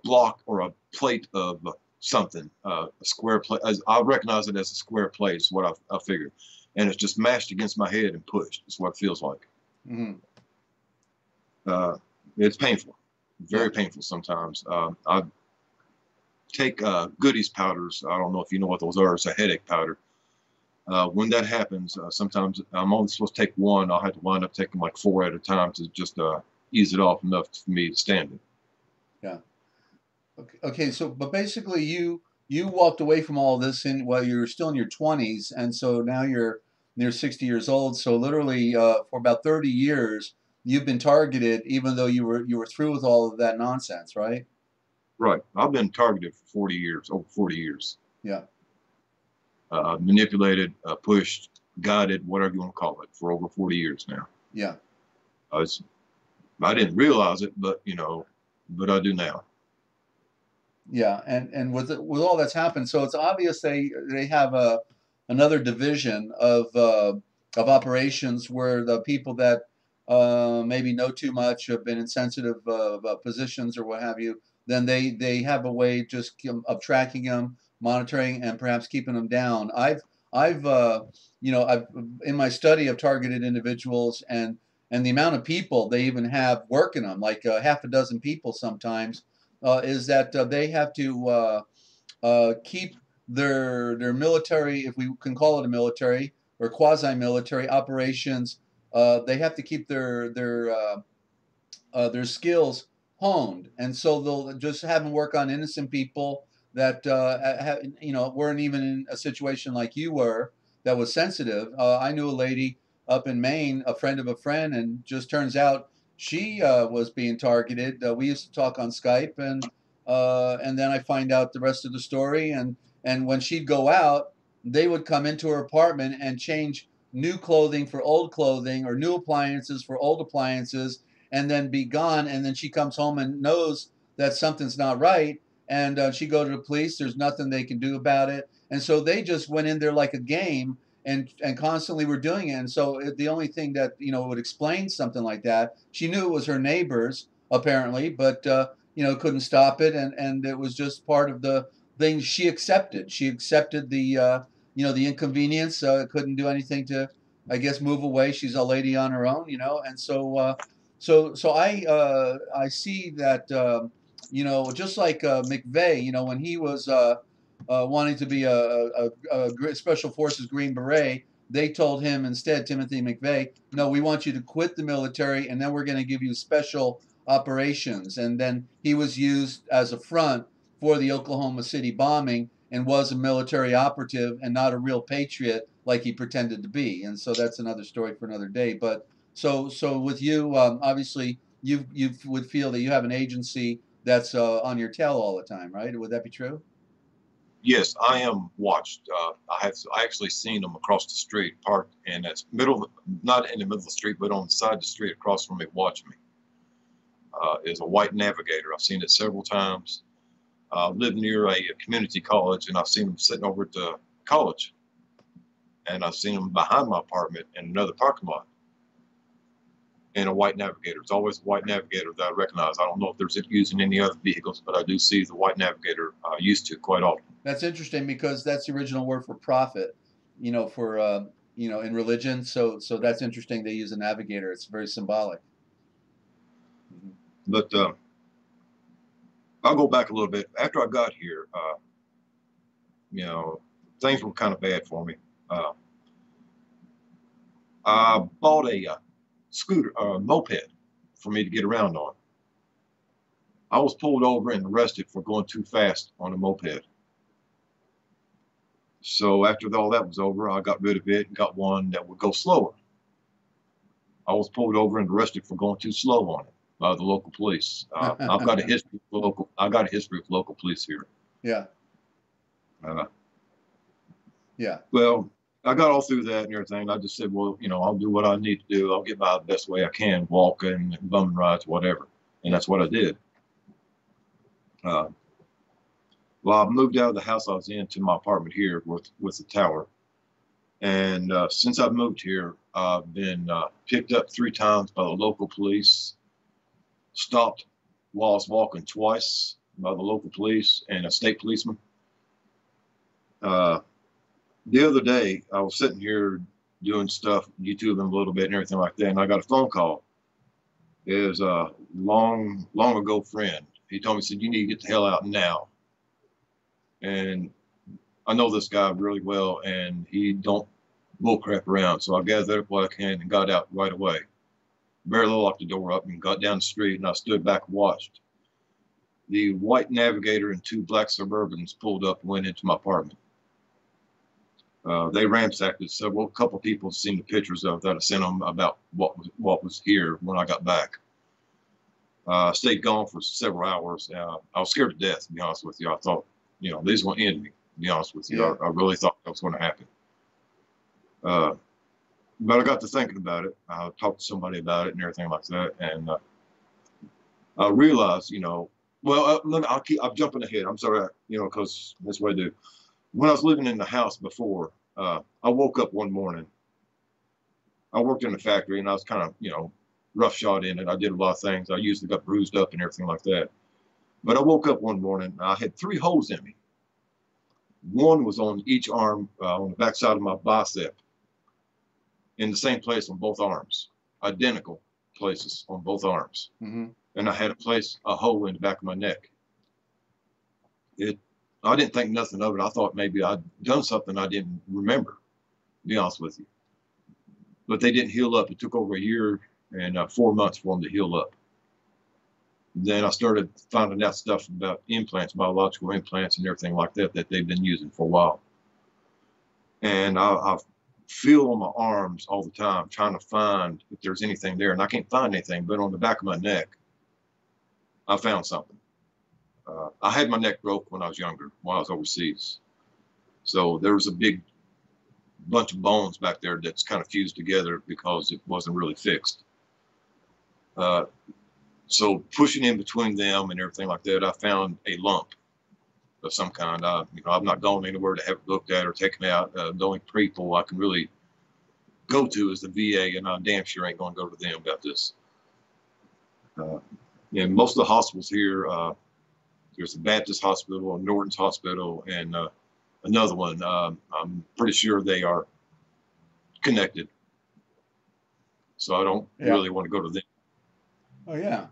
block or a plate of something, a square plate. I recognize it as a square plate. Is what I figured, and it's just mashed against my head and pushed. It's what it feels like. Mm-hmm. It's painful, very Yeah. painful sometimes. I take goodies powders. I don't know if you know what those are. It's a headache powder. When that happens, sometimes I'm only supposed to take one. I'll have to wind up taking like 4 at a time to just ease it off enough for me to stand it. Yeah. Okay. So, but basically, you walked away from all this while you were still in your 20s, and so now you're near 60 years old. So literally, for about 30 years, you've been targeted, even though you were through with all of that nonsense, right? Right. I've been targeted for 40 years, over 40 years. Yeah. Manipulated, pushed, guided, whatever you want to call it, for over 40 years now. Yeah. I didn't realize it, but but I do now. Yeah, and with all that's happened, so it's obvious they have another division of operations where the people that maybe know too much, have been in sensitive positions or what have you, then they have a way just of tracking them, monitoring, and perhaps keeping them down. I've in my study of targeted individuals and the amount of people they even have working them, like half a dozen people sometimes, is that they have to keep their military, if we can call it a military or quasi-military operations. They have to keep their skills honed, and so they'll just have them work on innocent people that weren't even in a situation like you were that was sensitive. I knew a lady up in Maine, a friend of a friend, and just turns out she was being targeted. We used to talk on Skype, and then I find out the rest of the story. And when she'd go out, they would come into her apartment and change new clothing for old clothing or new appliances for old appliances, and then be gone. And then she comes home and knows that something's not right. And she go to the police. There's nothing they can do about it. And so they just went in there like a game and constantly were doing it. And so the only thing that would explain something like that, she knew it was her neighbors apparently, but couldn't stop it. And it was just part of the thing she accepted. She accepted the inconvenience. Couldn't do anything to, I guess, move away. She's a lady on her own, and so I see that just like McVeigh, when he was wanting to be a Special Forces Green Beret, they told him instead, Timothy McVeigh, no, we want you to quit the military, and then we're going to give you special operations. And then he was used as a front for the Oklahoma City bombing and was a military operative and not a real patriot like he pretended to be. And so that's another story for another day. But So with you, obviously, you would feel that you have an agency that's on your tail all the time, right? Would that be true? Yes, I am watched. I actually seen them across the street, parked, and that's not in the middle of the street, but on the side of the street across from me, watching me. Is a white Navigator. I've seen it several times. Live near a community college, and I've seen them sitting over at the college, and I've seen them behind my apartment in another parking lot in a white Navigator. It's always a white Navigator that I recognize. I don't know if there's using any other vehicles, but I do see the white Navigator used to quite often. That's interesting because that's the original word for prophet, for in religion. So that's interesting. They use a navigator. It's very symbolic. Mhm. But I'll go back a little bit. After I got here, you know, things were kind of bad for me. I bought a scooter, moped for me to get around on. I was pulled over and arrested for going too fast on a moped. So after all that was over, I got rid of it and got one that would go slower. I was pulled over and arrested for going too slow on it by the local police. I've got a history with local. I got a history with local police here. Yeah. Uh, Yeah. well, I got all through that and everything. I just said, well, I'll do what I need to do. I'll get by the best way I can, walking, bumming rides, whatever. And that's what I did. Well, I moved out of the house I was in to my apartment here with the tower. And since I've moved here, I've been picked up 3 times by the local police, stopped while I was walking twice by the local police and a state policeman. The other day, I was sitting here doing stuff, YouTubing a little bit and everything like that, and I got a phone call. It was a long ago friend. He told me, he said, you need to get the hell out now. And I know this guy really well, and he don't bullcrap around. So I gathered up what I can and got out right away. Barely locked the door up and got down the street, and I stood back and watched. The white Navigator and 2 black Suburbans pulled up and went into my apartment. They ransacked it. A couple of people seen the pictures of that I sent them about what was here when I got back. Stayed gone for several hours. I was scared to death, to be honest with you. I thought, these were going to end me, to be honest with you. Yeah. I really thought that was going to happen. But I got to thinking about it. I talked to somebody about it and everything like that. And I realized, I'm jumping ahead. I'm sorry, because that's what I do. When I was living in the house before, I woke up one morning. I worked in a factory and I was kind of, roughshod in it. I did a lot of things. I usually got bruised up and everything like that. But I woke up one morning, I had 3 holes in me. One was on each arm, on the backside of my bicep, in the same place on both arms, identical places on both arms. Mm-hmm. And I had a hole in the back of my neck. I didn't think nothing of it. I thought maybe I'd done something I didn't remember, to be honest with you. But they didn't heal up. It took over a year and 4 months for them to heal up. Then I started finding out stuff about implants, biological implants and everything like that they've been using for a while. And I feel on my arms all the time trying to find if there's anything there. And I can't find anything, but on the back of my neck, I found something. I had my neck broke when I was younger, while I was overseas. So there was a big bunch of bones back there that's kind of fused together because it wasn't really fixed. So pushing in between them and everything like that, I found a lump of some kind. I've not gone anywhere to have it looked at or taken out. The only people I can really go to is the VA, and I damn sure ain't going to go to them about this. And most of the hospitals here, there's the Baptist Hospital, Norton's Hospital, and another one. I'm pretty sure they are connected. So I don't really want to go to them. Oh, yeah.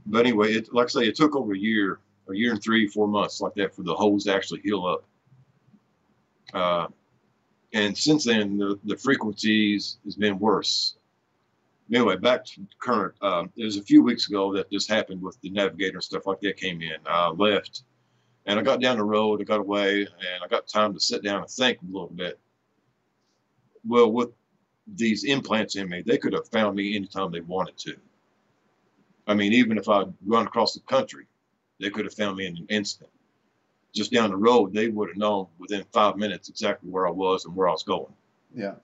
But anyway, like I say, it took over a year and 3-4 months like that for the holes to actually heal up. And since then, the frequencies has been worse. Anyway, back to current. It was a few weeks ago that this happened with the Navigator and stuff like that came in. I left, and I got down the road, I got away, and I got time to sit down and think a little bit. Well, with these implants in me, they could have found me anytime they wanted to. I mean, even if I'd run across the country, they could have found me in an instant. Just down the road, they would have known within 5 minutes exactly where I was and where I was going. Yeah.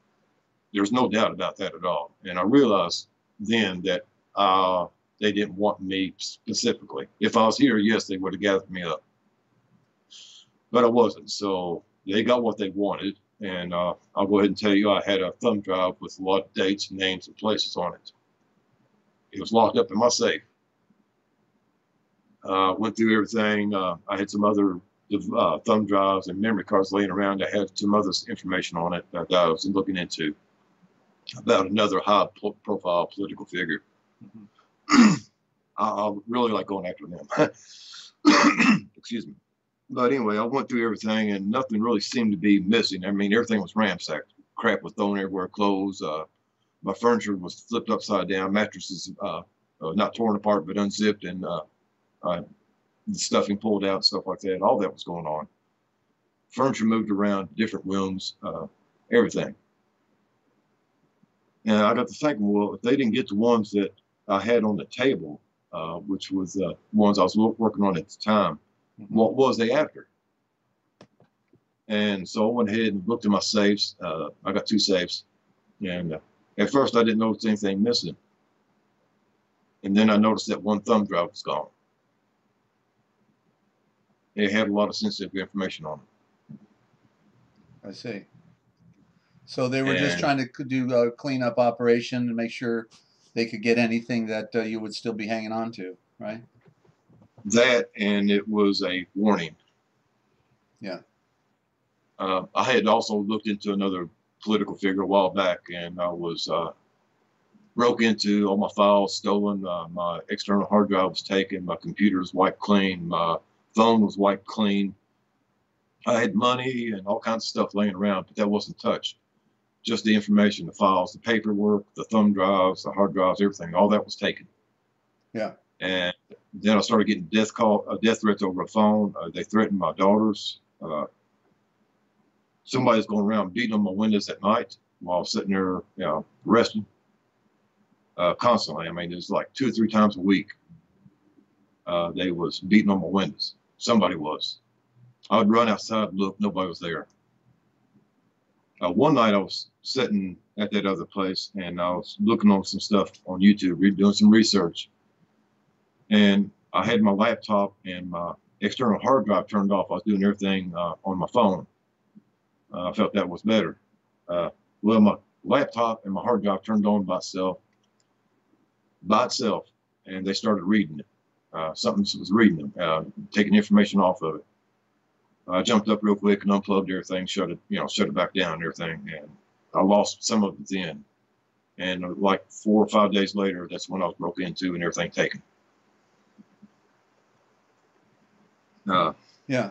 There's no doubt about that at all. And I realized then that they didn't want me specifically. If I was here, yes, they would have gathered me up. But I wasn't. So they got what they wanted. And I'll go ahead and tell you, I had a thumb drive with a lot of dates, names, and places on it. It was locked up in my safe. Went through everything. I had some other thumb drives and memory cards laying around that had some other information on it that I was looking into about another high-profile political figure. Mm-hmm. I really like going after them. Excuse me. But anyway, I went through everything, and nothing really seemed to be missing. I mean, everything was ransacked. Crap was thrown everywhere, clothes. My furniture was flipped upside down, mattresses not torn apart but unzipped, and the stuffing pulled out, stuff like that. All that was going on. Furniture moved around, different rooms, everything. And I got to thinking, well, if they didn't get the ones that I had on the table, which was ones I was working on at the time, mm-hmm. What was they after? And so I went ahead and looked in my safes. I got 2 safes. And at first I didn't notice anything missing. And then I noticed that one thumb drive was gone. It had a lot of sensitive information on it. I see. So they were just trying to do a cleanup operation and make sure they could get anything that you would still be hanging on to, right? That, and it was a warning. Yeah. I had also looked into another political figure a while back, and I was broke into, all my files stolen, my external hard drive was taken, my computer was wiped clean, my phone was wiped clean. I had money and all kinds of stuff laying around, but that wasn't touched. Just the information, the files, the paperwork, the thumb drives, the hard drives, everything, all that was taken. Yeah. And then I started getting death threats over a phone. They threatened my daughters. Somebody's going around beating on my windows at night while I was sitting there, resting. Constantly. I mean, it was like 2 or 3 times a week. They was beating on my windows. Somebody was. I would run outside and look, nobody was there. One night I was sitting at that other place and I was looking on some stuff on YouTube, doing some research. And I had my laptop and my external hard drive turned off. I was doing everything on my phone. I felt that was better. Well, my laptop and my hard drive turned on by itself, and they started reading it. Something was reading them, taking information off of it. I jumped up real quick and unplugged everything, shut it back down and everything, and I lost some of it then. And like 4 or 5 days later, that's when I was broke into and everything taken. Yeah.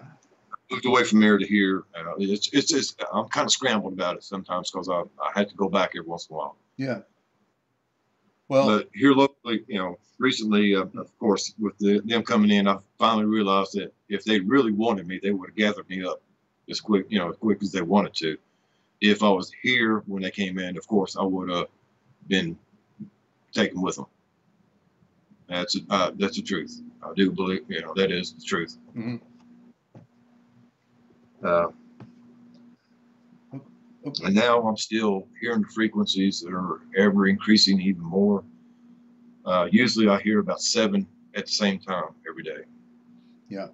Moved away from there to here. It's just, I'm kind of scrambled about it sometimes because I had to go back every once in a while. Yeah. Well, but here locally, recently, of course, with them coming in, I finally realized that if they really wanted me, they would have gathered me up as quick as they wanted to. If I was here when they came in, of course, I would have been taken with them. That's the truth. I do believe, that is the truth. Mm-hmm. And now I'm still hearing the frequencies that are ever increasing even more. Usually I hear about 7 at the same time every day. Yeah.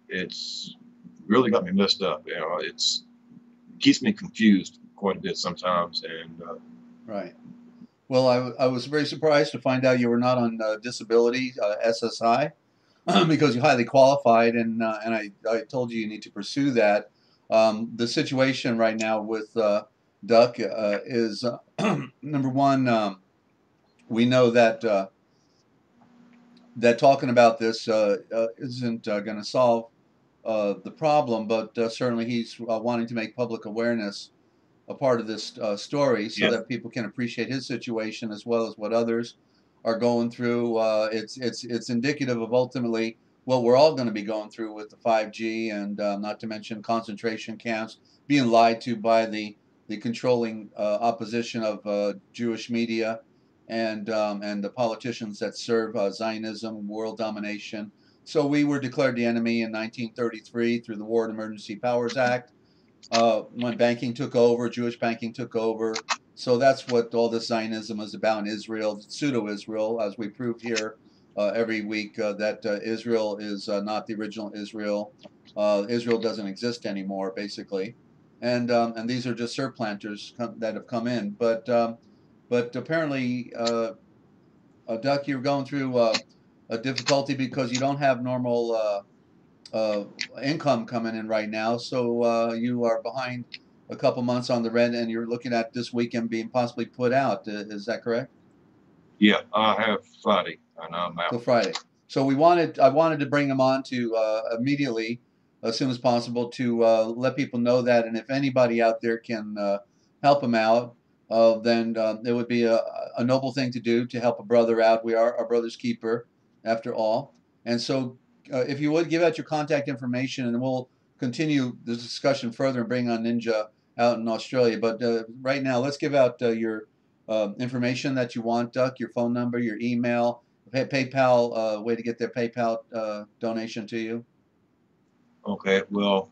It's really got me messed up. It keeps me confused quite a bit sometimes. And right. Well, I was very surprised to find out you were not on disability, SSI, because you're highly qualified, and I told you need to pursue that. The situation right now with Duck is number one. We know that that talking about this isn't going to solve the problem, but certainly he's wanting to make public awareness a part of this story so that people can appreciate his situation as well as what others are going through. It's indicative of ultimately what we're all going to be going through with the 5G, and not to mention concentration camps, being lied to by the the controlling opposition of Jewish media and the politicians that serve Zionism, world domination. So we were declared the enemy in 1933 through the War and Emergency Powers Act, when banking took over, Jewish banking took over. So that's what all this Zionism is about in Israel, pseudo-Israel, as we proved here every week, that Israel is not the original Israel. Israel doesn't exist anymore, basically, and these are just surplanters that have come in. But apparently, Duck, you're going through a difficulty because you don't have normal income coming in right now, so you are behind a couple months on the rent, and you're looking at this weekend being possibly put out. Is that correct? Yeah, I have Friday, and I'm So out. Friday. So I wanted to bring them on to immediately, as soon as possible, to let people know that, and if anybody out there can help them out, then it would be a noble thing to do to help a brother out. We are our brother's keeper, after all. And so, if you would give out your contact information, and we'll continue the discussion further and bring on Ninja out in Australia. But right now, let's give out your information that you want, Duck, your phone number, your email, PayPal, way to get their PayPal donation to you. Okay, well,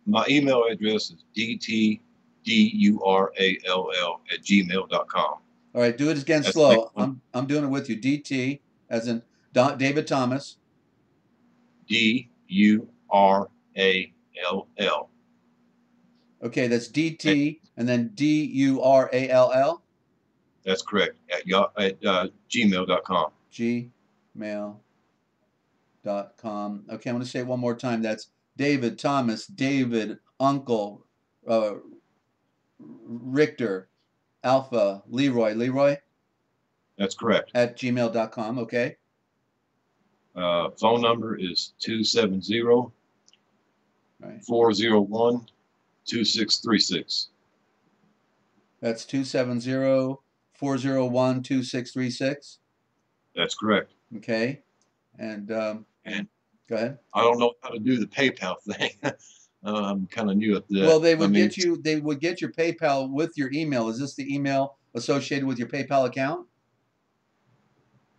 my email address is dtdurall@gmail.com. All right, do it again That's the slow. I'm doing it with you. DT, as in David Thomas. DURALL. Okay, that's DT and then DURALL. That's correct. At gmail.com. Gmail.com. Okay, I'm going to say it one more time. That's David Thomas, David Uncle, Richter, Alpha, Leroy. That's correct. At gmail.com. Okay. Phone number is 270 Right. 401 2636. That's 270-401-2636. That's correct. Okay. And go ahead. I don't know how to do the PayPal thing. I'm kind of new at that. Well, they would get your PayPal with your email. Is this the email associated with your PayPal account?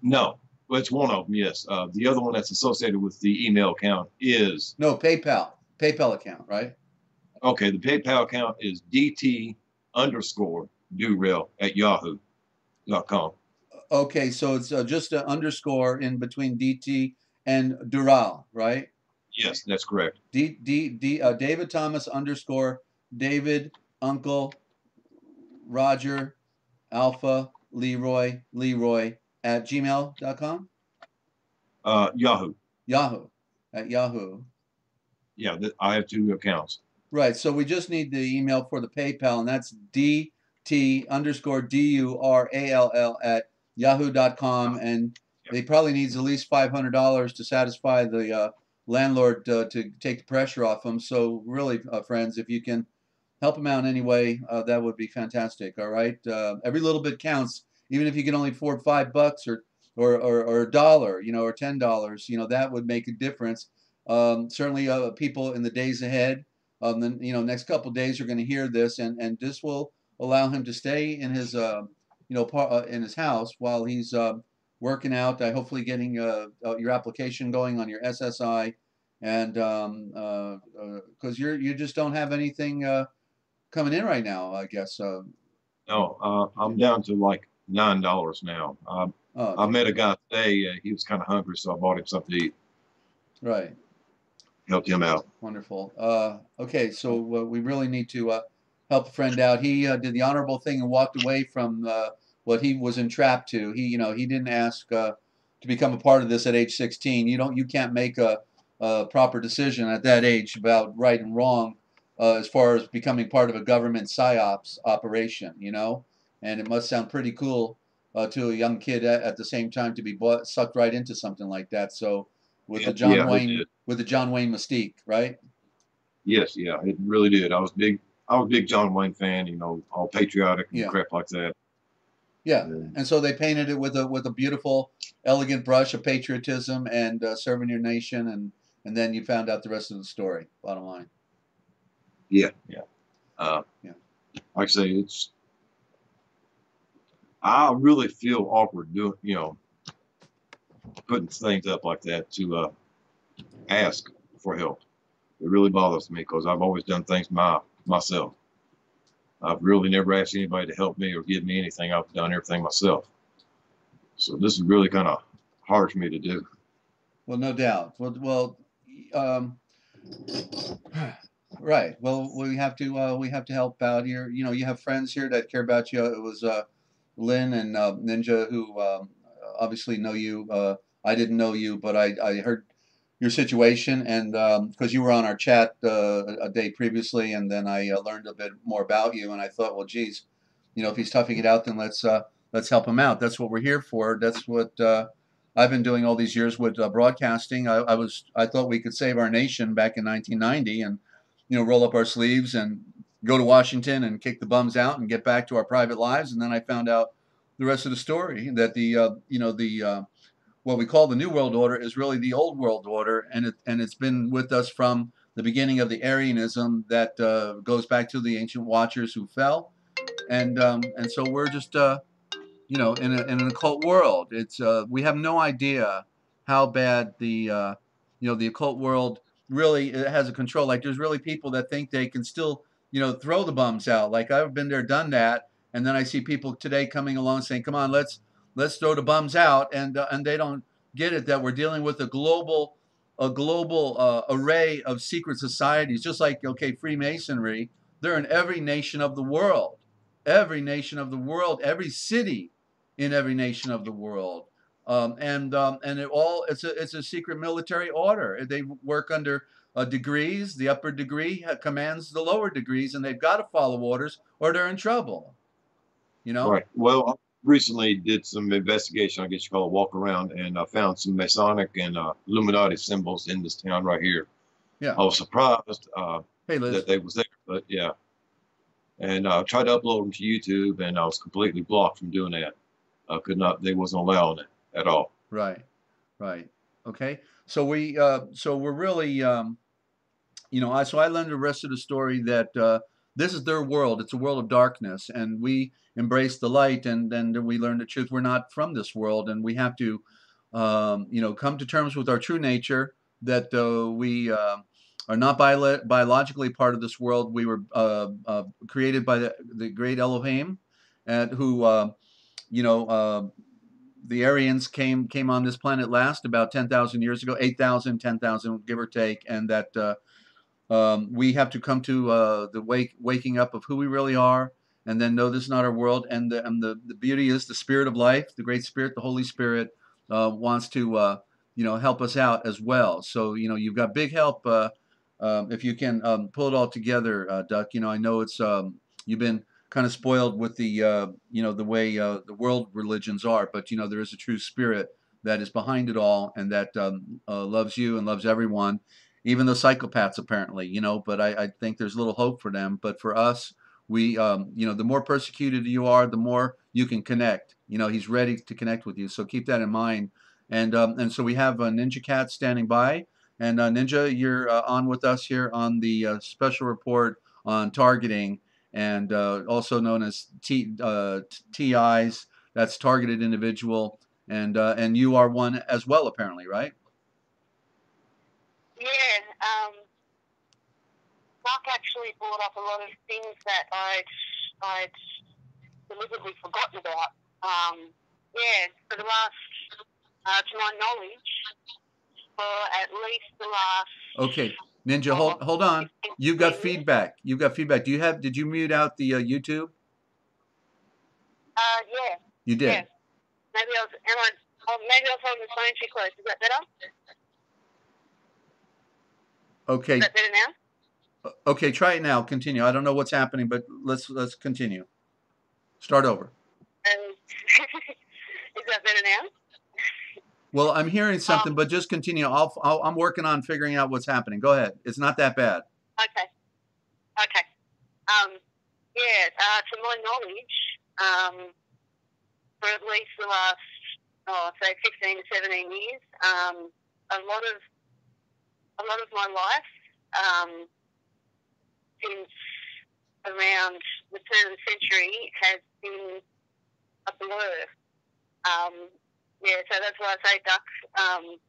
No. Well, it's one of them, yes. The other one that's associated with the email account is... No, PayPal account, right? Okay, the PayPal account is dt_Durrell@yahoo.com. Okay, so it's just an underscore in between DT and Dural, right? Yes, that's correct. David Thomas _ David Uncle Roger Alpha Leroy at gmail.com? Yahoo. At Yahoo. Yeah, I have two accounts. Right, so we just need the email for the PayPal, and that's DT_DURALL at yahoo.com, and they probably needs at least $500 to satisfy the landlord to take the pressure off them. So really, friends, if you can help them out in any way, that would be fantastic. All right, every little bit counts, even if you can only afford $5 or $1, or $10, that would make a difference. Certainly, people in the days ahead, then next couple of days, you're going to hear this, and this will allow him to stay in his in his house while he's working out. Hopefully getting your application going on your SSI, and because you just don't have anything coming in right now, I guess. No, I'm down to like $9 now. I met a guy today. He was kind of hungry, so I bought him something to eat. Right. Helped him out. Wonderful. Okay, so we really need to help a friend out. He did the honorable thing and walked away from what he was entrapped to. He didn't ask to become a part of this at age 16. You can't make a proper decision at that age about right and wrong as far as becoming part of a government psyops operation. And it must sound pretty cool to a young kid at the same time to be sucked right into something like that. So with the John Wayne mystique, right? Yes, yeah, it really did. I was a big John Wayne fan, all patriotic and crap like that. Yeah, and so they painted it with a beautiful, elegant brush of patriotism and serving your nation, and then you found out the rest of the story. Bottom line. Yeah. Yeah. like I say, I really feel awkward doing, putting things up like that to ask for help. It really bothers me because I've always done things myself. I've really never asked anybody to help me or give me anything. I've done everything myself. So this is really kind of hard for me to do. Well, no doubt. Um, right. Well, we have to help out here. You know, you have friends here that care about you. It was Lynn and Ninja who obviously know you. I didn't know you, but I heard your situation, and because you were on our chat a day previously, and then I learned a bit more about you, and I thought, well, geez, you know, if he's toughing it out, then let's help him out. That's what we're here for. That's what I've been doing all these years with broadcasting. I thought we could save our nation back in 1990, and you know, roll up our sleeves and go to Washington and kick the bums out and get back to our private lives. And then I found out the rest of the story that the what we call the New World Order is really the Old World Order, and it's been with us from the beginning of the Aryanism that goes back to the ancient Watchers who fell, and so we're just you know, in an occult world. It's we have no idea how bad the you know, the occult world really has a control. Like there's really people that think they can still, you know, throw the bums out. Like I've been there, done that, and then I see people today coming along saying, "Come on, let's throw the bums out," and they don't get it that we're dealing with a global array of secret societies, just like okay, Freemasonry. They're in every nation of the world, every city in every nation of the world. And it's a secret military order. They work under degrees. The upper degree commands the lower degrees, and they've got to follow orders or they're in trouble. You know? Right. Well, I recently did some investigation, I guess you call it walk around, and I found some Masonic and Illuminati symbols in this town right here. Yeah. I was surprised Hey, Liz. that they was there, but yeah. And I tried to upload them to YouTube, and I was completely blocked from doing that. I could not. They wasn't allowing it at all. Right. Right. Okay. So we're really you know, I learned the rest of the story that this is their world. It's a world of darkness, and we embrace the light, and then we learn the truth. We're not from this world, and we have to, you know, come to terms with our true nature. That we are not biologically part of this world. We were created by the great Elohim, and who, you know. The Aryans came on this planet last about 10,000 years ago, 8,000, 10,000, give or take, and that we have to come to the waking up of who we really are, and then know this is not our world. And the beauty is the Spirit of life, the Great Spirit, the Holy Spirit, wants to you know, help us out as well. So you know, you've got big help if you can pull it all together, Duck. You know, I know it's you've been kind of spoiled with the you know, the way the world religions are, but you know, there is a true spirit that is behind it all, and that loves you and loves everyone, even the psychopaths apparently, you know, but I think there's little hope for them. But for us, we, you know, the more persecuted you are, the more you can connect. You know, he's ready to connect with you. So keep that in mind. And so we have Ninja Cat standing by. And Ninja, you're on with us here on the special report on targeting, and also known as T.I.s. That's targeted individual. And you are one as well, apparently, right? Yeah, Mark actually brought up a lot of things that I'd deliberately forgotten about. Yeah, for the last, to my knowledge, for at least the last. Okay, Ninja, hold on. You've got feedback. You've got feedback. Did you mute out the YouTube? Yeah. You did. Yeah. Maybe I was holding the phone too close. Is that better? Okay. Is that better now? Okay, try it now. Continue. I don't know what's happening, but let's continue. Start over. Is that better now? Well, I'm hearing something, but just continue. I'm working on figuring out what's happening. Go ahead. It's not that bad. Okay. Yeah. To my knowledge, for at least the last, say 16 to 17 years, a lot of my life, since around the turn of the century has been a blur. So that's why I say Duck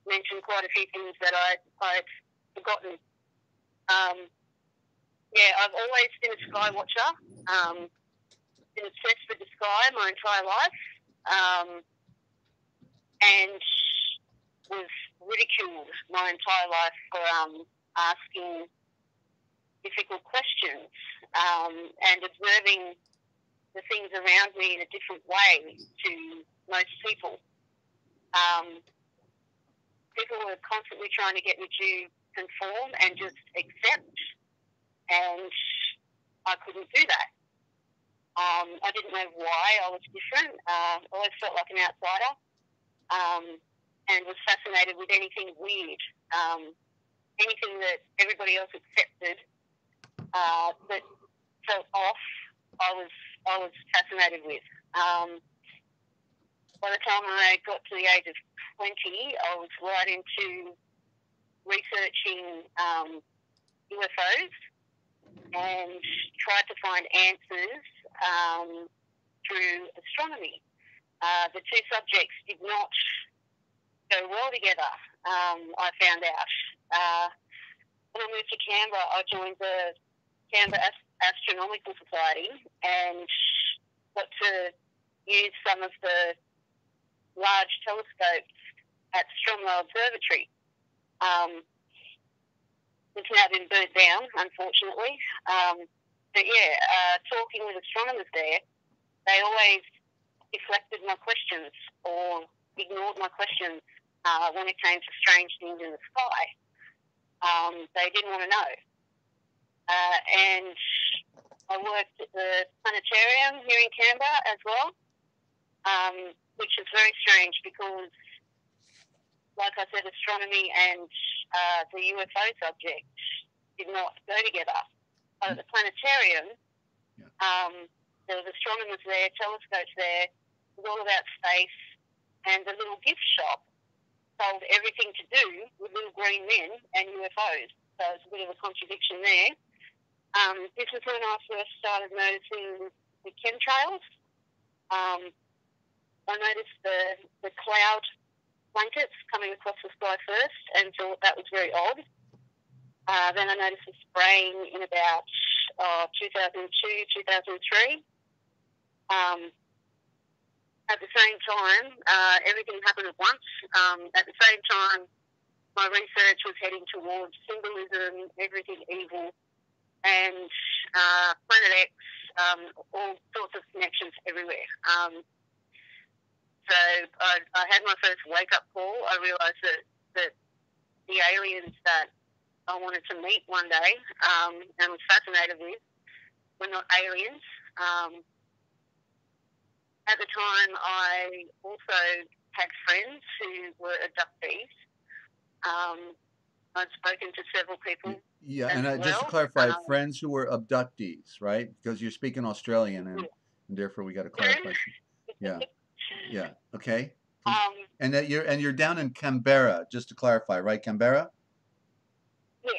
mentioned quite a few things that I'd forgotten. I've always been a sky watcher, been obsessed with the sky my entire life, and was ridiculed my entire life for asking difficult questions and observing the things around me in a different way to most people. People were constantly trying to get me to conform and just accept, and I couldn't do that. I didn't know why I was different. I always felt like an outsider, and was fascinated with anything weird, anything that everybody else accepted that felt off. I was fascinated with. By the time I got to the age of 20, I was right into researching UFOs and tried to find answers through astronomy. The two subjects did not go well together, I found out. When I moved to Canberra, I joined the Canberra Astronomical Society and got to use some of the large telescopes at Stromlo Observatory. It's now been burnt down, unfortunately. Talking with astronomers there, they always deflected my questions or ignored my questions when it came to strange things in the sky. They didn't want to know. And I worked at the planetarium here in Canberra as well, which is very strange because, like I said, astronomy and the UFO subject did not go together. But at the planetarium, there was astronomers there, telescopes there, it was all about space, and the little gift shop sold everything to do with little green men and UFOs. So it's a bit of a contradiction there. This was when I first started noticing the chemtrails. I noticed the cloud blankets coming across the sky first and thought that was very odd. Then I noticed the spraying in about 2002, 2003. At the same time, everything happened at once. At the same time, my research was heading towards symbolism, everything evil, and Planet X, all sorts of connections everywhere. So I had my first wake-up call. I realised that the aliens that I wanted to meet one day and was fascinated with were not aliens. At the time, I also had friends who were abductees. I'd spoken to several people. Yeah, and just to clarify, friends who were abductees, right? Because you're speaking Australian, and therefore we got to clarify. Yeah. Okay. And that you're down in Canberra, just to clarify, right? Canberra. Yes,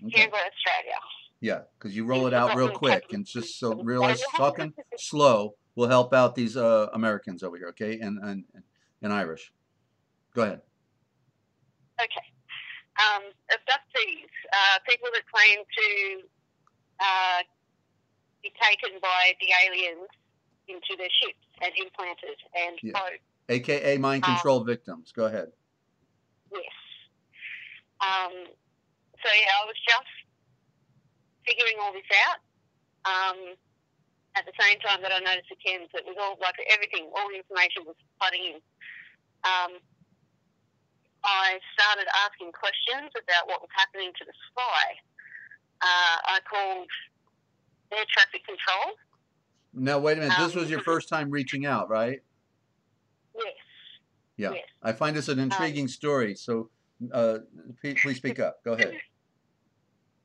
okay. Canberra, Australia. Yeah, because you roll it out real quick, and just so realize talking slow will help out these Americans over here, okay? And Irish. Go ahead. Okay. Abductees, people that claim to be taken by the aliens into their ships and implanted and cloned. AKA mind control victims. Go ahead. Yes. I was just figuring all this out. At the same time that I noticed the chems, it was all like everything, all the information was flooding in. I started asking questions about what was happening to the sky. I called air traffic control. Now, wait a minute. This was your first time reaching out, right? Yes. Yeah. Yes. I find this an intriguing story, so please speak up. Go ahead.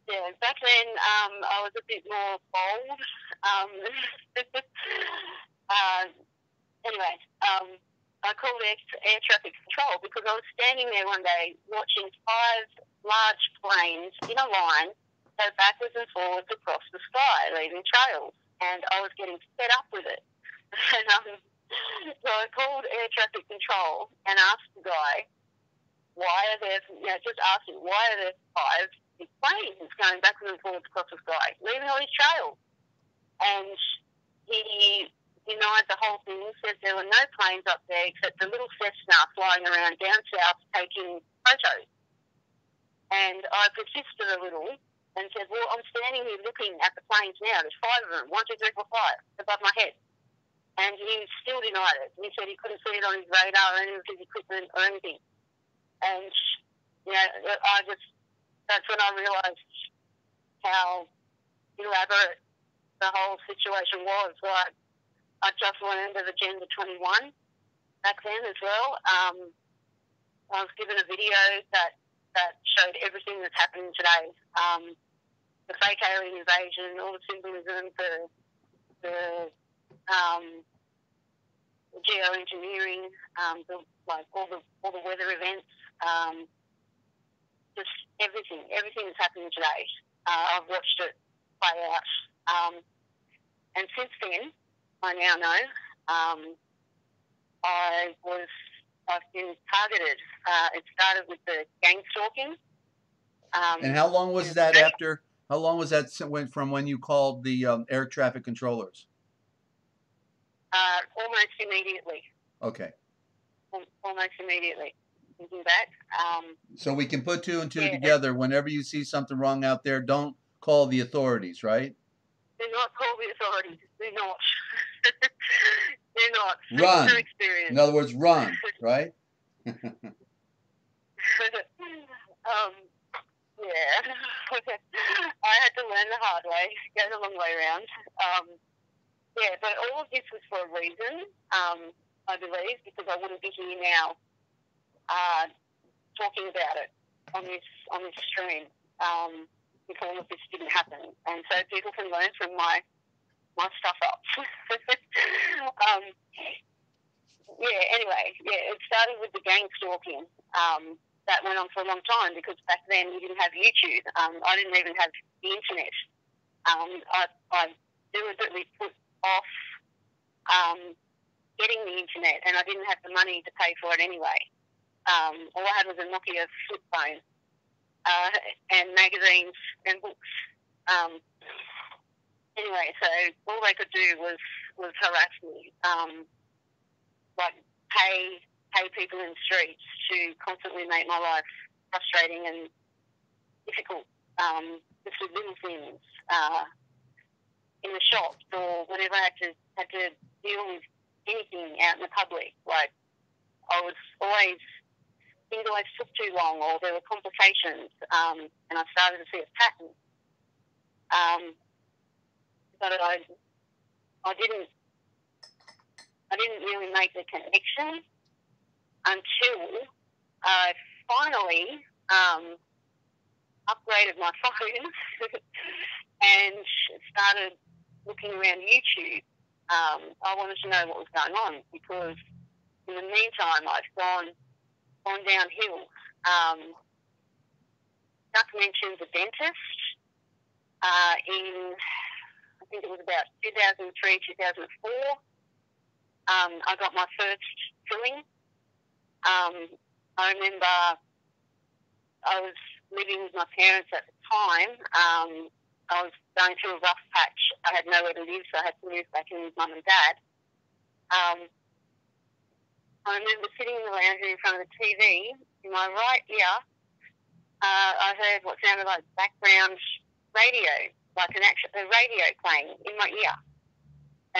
Yeah, back then I was a bit more bold. I called air traffic control because I was standing there one day watching 5 large planes in a line go backwards and forwards across the sky, leaving trails. and I was getting fed up with it. And so I called air traffic control and asked the guy, why are there, just asking, why are there 5 big planes going backwards and forwards across the sky, leaving all these trails? And he denied the whole thing, said there were no planes up there except a little Cessna flying around down south taking photos. And I persisted a little and said, well, I'm standing here looking at the planes now. There's 5 of them, 1, 2, 3, 4, 5, above my head. And he still denied it. He said he couldn't see it on his radar or any of his equipment or anything. And, that's when I realised how elaborate the whole situation was. Like, I just learned of Agenda 21 back then as well. I was given a video that showed everything that's happening today. The fake alien invasion, all the symbolism, the geoengineering, all the weather events, just everything that's happening today. I've watched it play out, and since then, I now know I've been targeted. It started with the gang stalking. And how long was that after? How long was that went from when you called the air traffic controllers? Almost immediately. Okay. Almost immediately. Thinking back. So we can put 2 and 2 together. Whenever you see something wrong out there, don't call the authorities, right? Do not call the authorities. Do not. Do not. Run. Experience. In other words, run, right? Yeah. I had to learn the hard way, go the long way around. But all of this was for a reason, I believe, because I wouldn't be here now talking about it on this stream if all of this didn't happen. And so people can learn from my stuff up. It started with the gang stalking. That went on for a long time because back then we didn't have YouTube. I didn't even have the internet. I deliberately put off getting the internet, and I didn't have the money to pay for it anyway. All I had was a Nokia flip phone and magazines and books. So all they could do was harass me, pay people in the streets to constantly make my life frustrating and difficult. Just with little things in the shops or whenever I had to deal with anything out in the public. Like things always took too long, or there were complications, and I started to see a pattern. But I didn't really make the connection until I finally upgraded my phone and started looking around YouTube. I wanted to know what was going on because in the meantime I've gone downhill. Duck mentioned the dentist in, I think it was about 2003, 2004. I got my first filling. I remember I was living with my parents at the time. I was going through a rough patch. I had nowhere to live, so I had to move back in with Mum and Dad. I remember sitting in the lounge room in front of the TV. In my right ear, I heard what sounded like background radio, like a radio playing in my ear.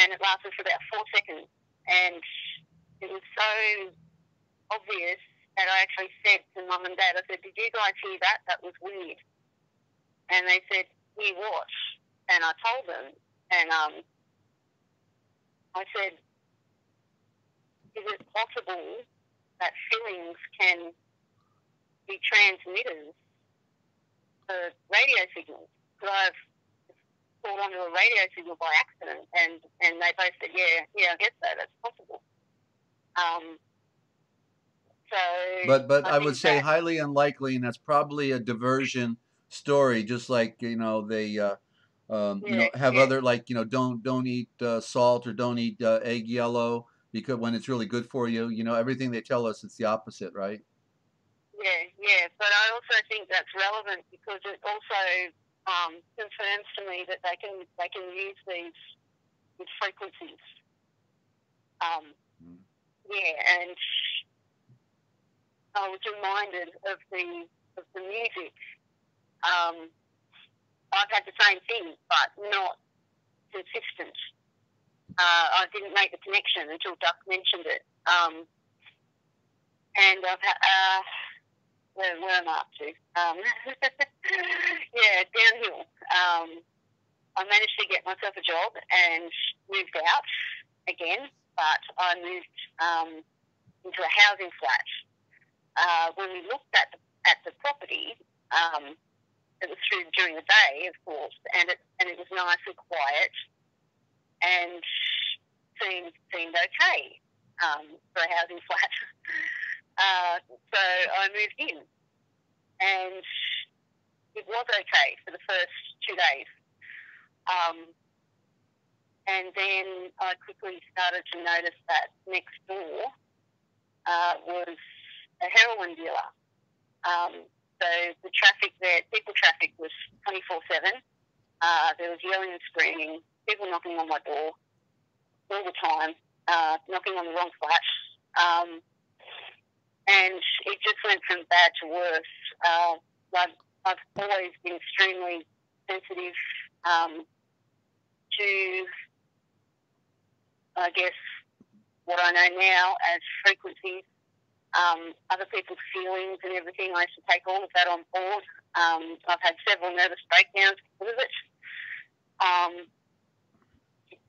And it lasted for about 4 seconds. And it was so obvious that I actually said to Mum and Dad, I said, did you guys hear that? That was weird. And they said, hear what? And I told them. And I said, is it possible that feelings can be transmitters for radio signals? Because I've called onto a radio signal by accident, and they both said, yeah, I guess so, that's possible. But I would say highly unlikely, and that's probably a diversion story, just like, they Yeah, have yeah, other, like, don't eat salt, or don't eat egg yellow, because when it's really good for you. Everything they tell us, it's the opposite, right? yeah. But I also think that's relevant because it also confirms to me that they can use these frequencies. Yeah, and I was reminded of the music. I've had the same thing, but not consistent. I didn't make the connection until Duck mentioned it. And I've had, where am I up to? Yeah, downhill. I managed to get myself a job and moved out again, but I moved into a housing flat. When we looked at the property, it was through during the day, of course, and it was nice and quiet, and seemed okay for a housing flat. So I moved in, and it was okay for the first 2 days. And then I quickly started to notice that next door was a heroin dealer. So the traffic there, people traffic was 24/7. There was yelling and screaming, people knocking on my door all the time, knocking on the wrong flat. And it just went from bad to worse. I've always been extremely sensitive to, I guess, what I know now as frequencies, other people's feelings and everything. I used to take all of that on board. I've had several nervous breakdowns because of it.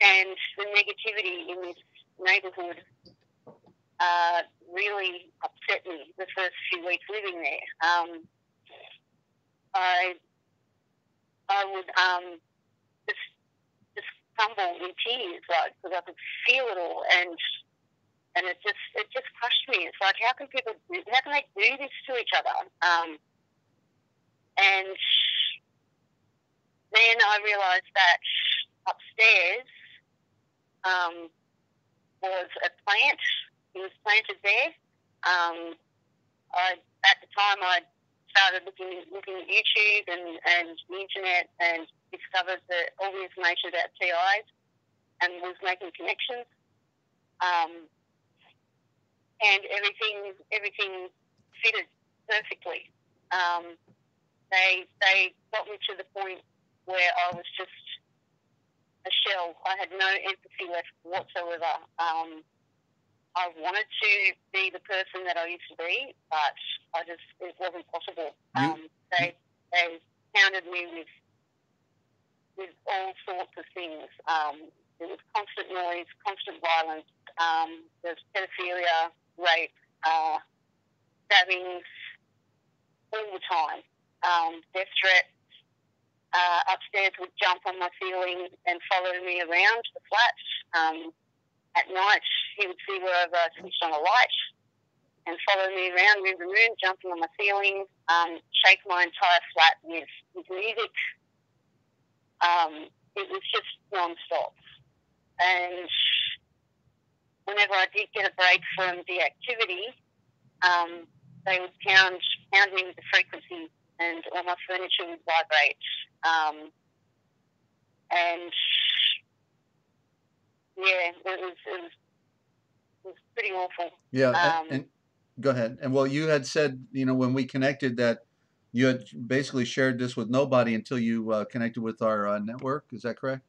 And the negativity in this neighbourhood really upset me the first few weeks living there. I would just crumble in tears, like, because I could feel it all, and it just crushed me. It's like, how can they do this to each other? And then I realised that upstairs was a plant. It was planted there. At the time, I started looking at YouTube and the internet, and discovered all the information about T.I.s, and was making connections. And everything fitted perfectly. They got me to the point where I was just a shell. I had no empathy left whatsoever. I wanted to be the person that I used to be, but it wasn't possible. They hounded me with all sorts of things. There was constant noise, constant violence. There's pedophilia, rape, stabbings, all the time. Death threats. Upstairs would jump on my ceiling and follow me around the flat. At night, he would see wherever I switched on a light and follow me around room to room, jumping on my ceiling, shake my entire flat with music. It was just non-stop. And whenever I did get a break from the activity, they would pound me with the frequency, and all my furniture would vibrate. And yeah, it was pretty awful. Yeah, and go ahead. And well, you had said, when we connected, that you had basically shared this with nobody until you connected with our network. Is that correct?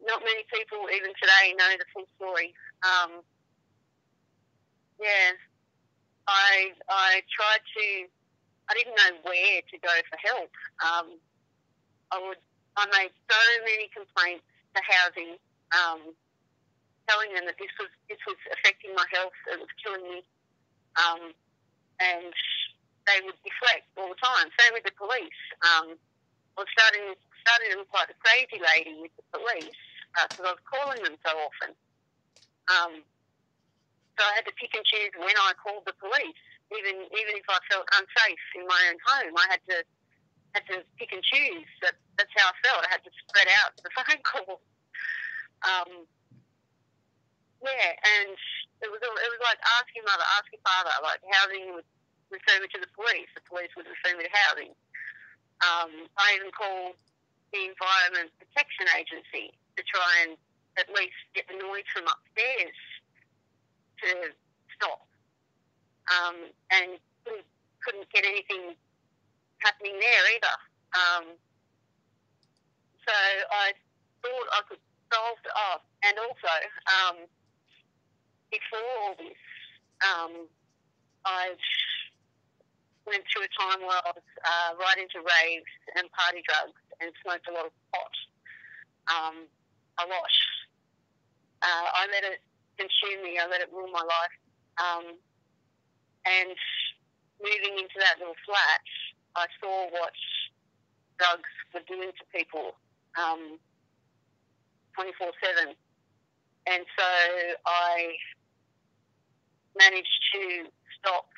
Not many people even today know the full story. I didn't know where to go for help. I made so many complaints to housing, telling them that this was affecting my health, it was killing me, and they would deflect all the time. Same with the police. I was starting to look like a crazy lady with the police because I was calling them so often. So I had to pick and choose when I called the police, even if I felt unsafe in my own home. I had to had to pick and choose. That's how I felt. I had to spread out the phone calls. And it was like ask your mother, ask your father. Like housing would refer me to the police would refer me to housing. I even called the Environment Protection Agency to try and at least get the noise from upstairs to stop, and couldn't get anything happening there either. So I thought I could solve it off. And also, before all this, I went through a time where I was right into raves and party drugs and smoked a lot of pot. A lot. I let it consume me. I let it rule my life. And moving into that little flat, I saw what drugs were doing to people 24/7. And so I managed to stop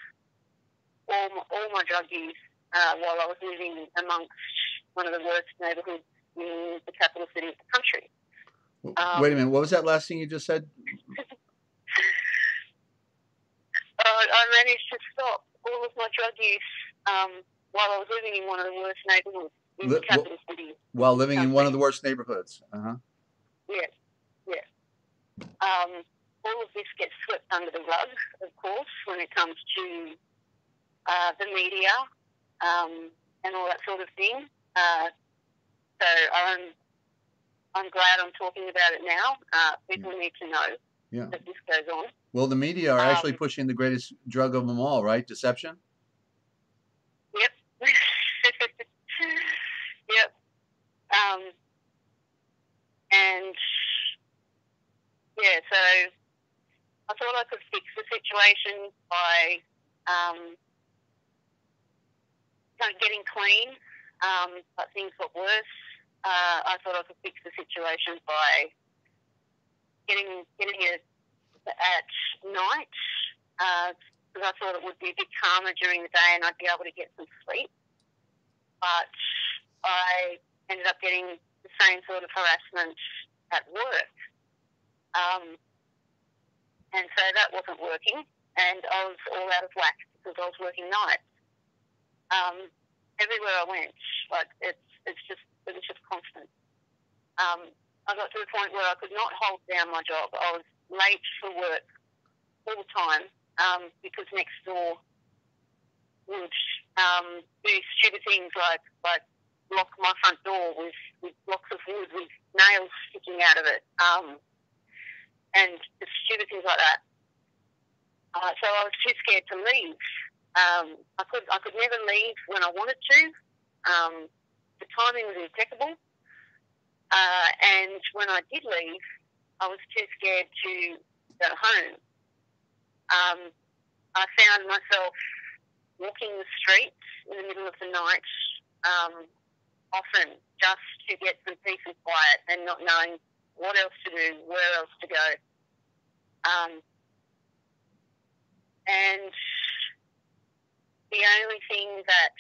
all my drug use while I was living amongst one of the worst neighbourhoods in the capital city of the country. Wait a minute. What was that last thing you just said? I managed to stop all of my drug use while I was living in one of the worst neighbourhoods in the capital city. While living in one of the worst neighbourhoods? Yes, yes. All of this gets swept under the rug, of course, when it comes to the media and all that sort of thing. So I'm glad I'm talking about it now. People need to know that this goes on. Well, the media are actually pushing the greatest drug of them all, right? Deception? Yep. Yep. And yeah, so I thought I could fix the situation by kind of getting clean, but things got worse. I thought I could fix the situation by getting it at night, because I thought it would be a bit calmer during the day and I'd be able to get some sleep. But I ended up getting the same sort of harassment at work. And so that wasn't working, and I was all out of whack because I was working nights. Everywhere I went, like it was just constant. I got to the point where I could not hold down my job. I was late for work all the time because next door would do stupid things like block my front door with blocks of wood with nails sticking out of it, and just stupid things like that. So I was too scared to leave. I could never leave when I wanted to. The timing was impeccable. And when I did leave, I was too scared to go home. I found myself walking the streets in the middle of the night, often just to get some peace and quiet and not knowing what else to do, where else to go. And the only thing that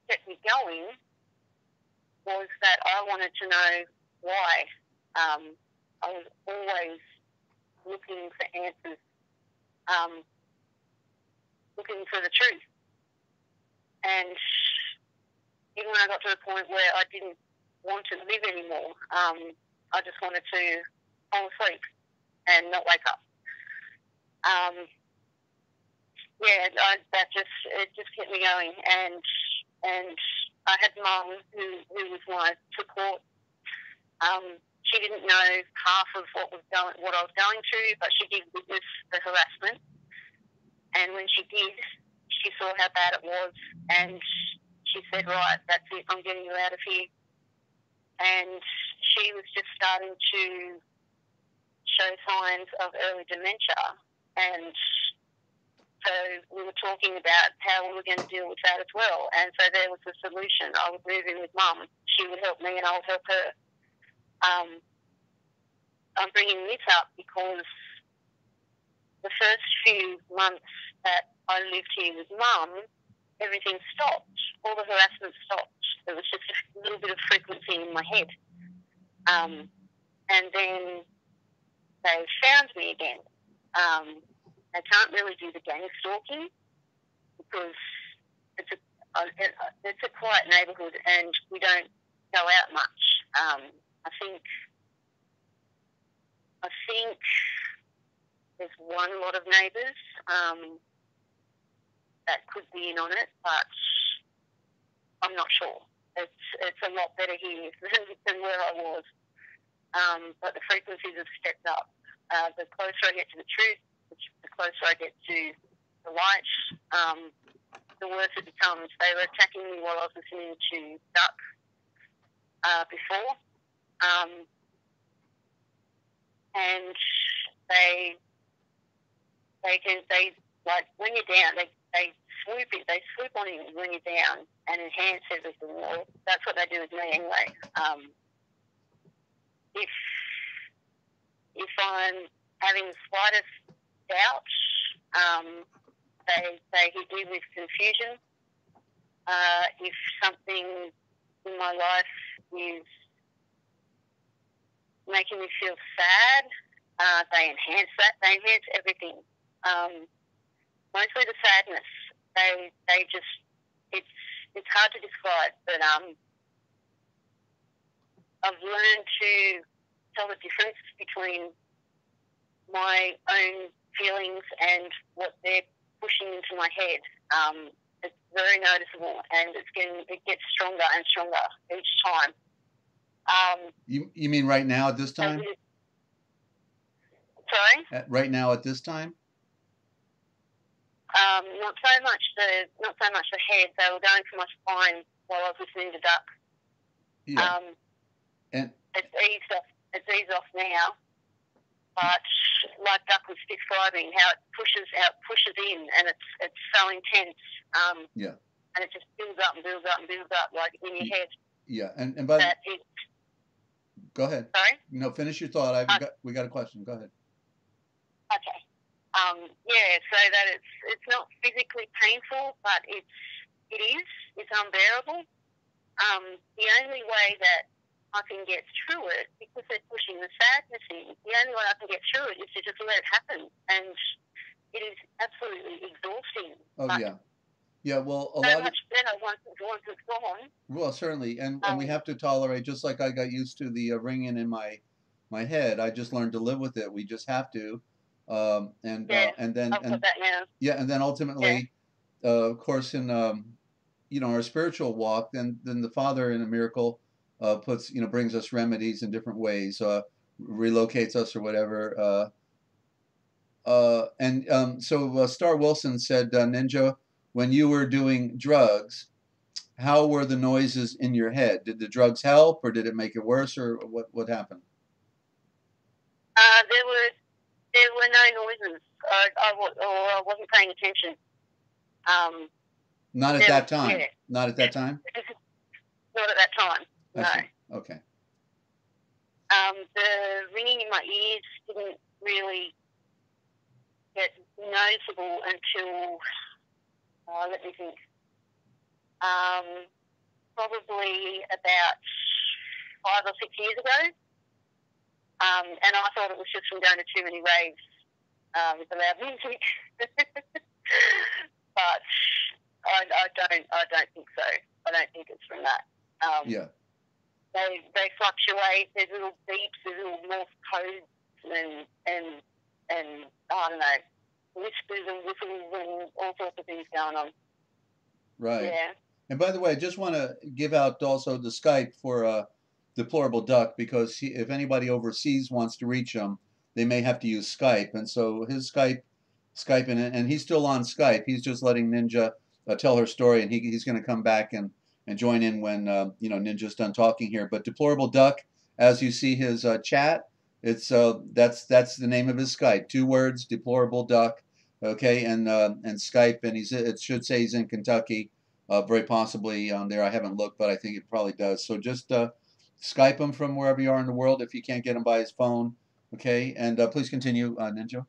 kept me going was that I wanted to know why. I was always looking for answers, looking for the truth. And even when I got to the point where I didn't want to live anymore, I just wanted to fall asleep and not wake up. It just kept me going, and I had Mum who was my support. She didn't know half of what I was going through, but she did witness the harassment. And when she did, she saw how bad it was, and she said, "Right, that's it. I'm getting you out of here." And she was just starting to show signs of early dementia, and so we were talking about how we were going to deal with that as well. And so there was a solution. I would move in with Mum. She would help me and I would help her. I'm bringing this up because the first few months that I lived here with Mum, everything stopped. all the harassment stopped. There was just a little bit of frequency in my head. And then they found me again. They can't really do the gang stalking because it's a quiet neighbourhood and we don't go out much. I think there's one lot of neighbours that could be in on it, but I'm not sure. It's a lot better here than where I was. But the frequencies have stepped up. The closer I get to the truth, the closer I get to the light, the worse it becomes. They were attacking me while I was listening to Duck before. And they like when you're down, they swoop on you when you're down and enhance everything. Well, that's what they do with me anyway. If I'm having the slightest doubt, they hit me with confusion. If something in my life is making me feel sad, they enhance that. They enhance everything. Mostly the sadness. They just, it's hard to describe, but I've learned to tell the difference between my own feelings and what they're pushing into my head. It's very noticeable, and it gets stronger and stronger each time. You mean right now at this time? Sorry? Right now at this time? Not so much the head. They were going for my spine while I was listening to Duck. Yeah. And it's eased off now. But like Duck was describing, how it pushes in, and it's so intense. Yeah. And it just builds up and builds up and builds up, like in your head. Yeah, and by that go ahead. Sorry? No, finish your thought. We got a question. Go ahead. Okay. Yeah, so that it's not physically painful, but it's unbearable. The only way that I can get through it, because they're pushing the sadness in, the only way I can get through it is to just let it happen, and it is absolutely exhausting. Oh, yeah. Yeah, well, much better once it's gone. Well, certainly, and we have to tolerate, just like I got used to the ringing in my head. I just learned to live with it. We just have to, and then and then ultimately, of course, in our spiritual walk, then the Father in a miracle puts brings us remedies in different ways, relocates us or whatever. So Star Wilson said, Ninja, when you were doing drugs, how were the noises in your head? Did the drugs help, or did it make it worse, or what happened? There were no noises. I wasn't paying attention. Not at that time. Yeah. Not at that time. Not at that time. No. Okay. The ringing in my ears didn't really get noticeable until let me think. Probably about 5 or 6 years ago. And I thought it was just from going to too many raves with the loud music. But I don't think so. I don't think it's from that. Yeah. They fluctuate. There's little beeps, there's little Morse codes, and I don't know, whispers and whistles and all sorts of things going on. Right. Yeah. And by the way, I just want to give out also the Skype for Deplorable Duck, because if anybody overseas wants to reach him, they may have to use Skype. And so his Skype, and he's still on Skype. He's just letting Ninja tell her story, and he's going to come back and join in when Ninja's done talking here. But Deplorable Duck, as you see his chat, it's that's the name of his Skype. 2 words, Deplorable Duck. Okay, and Skype, and it should say he's in Kentucky, very possibly there. I haven't looked, but I think it probably does. So just Skype him from wherever you are in the world if you can't get him by his phone. Okay, and please continue, Ninja.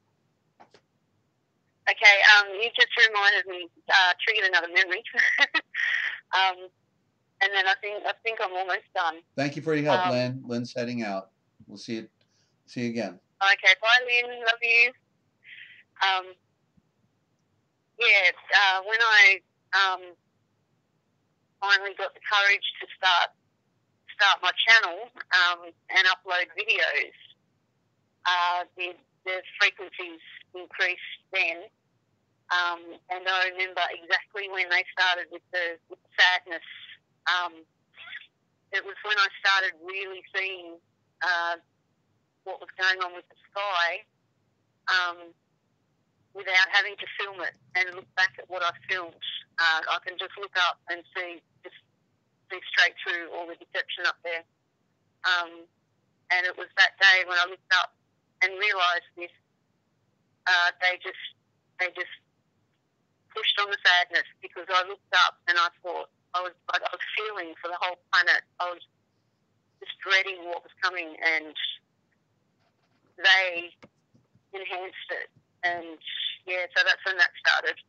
Okay, you just reminded me, triggered another memory. And then I think I'm almost done. Thank you for your help, Lynn. Lynn's heading out. We'll see you again. Okay, bye, Lynn. Love you. When I finally got the courage to start my channel and upload videos, the frequencies increased then. And I remember exactly when they started with the sadness. It was when I started really seeing what was going on with the sky without having to film it and look back at what I filmed. I can just look up and see straight through all the deception up there. And it was that day when I looked up and realised this. They just pushed on the sadness, because I looked up and I thought I was feeling for the whole planet. I was just dreading what was coming, and they enhanced it. And so that's when that started.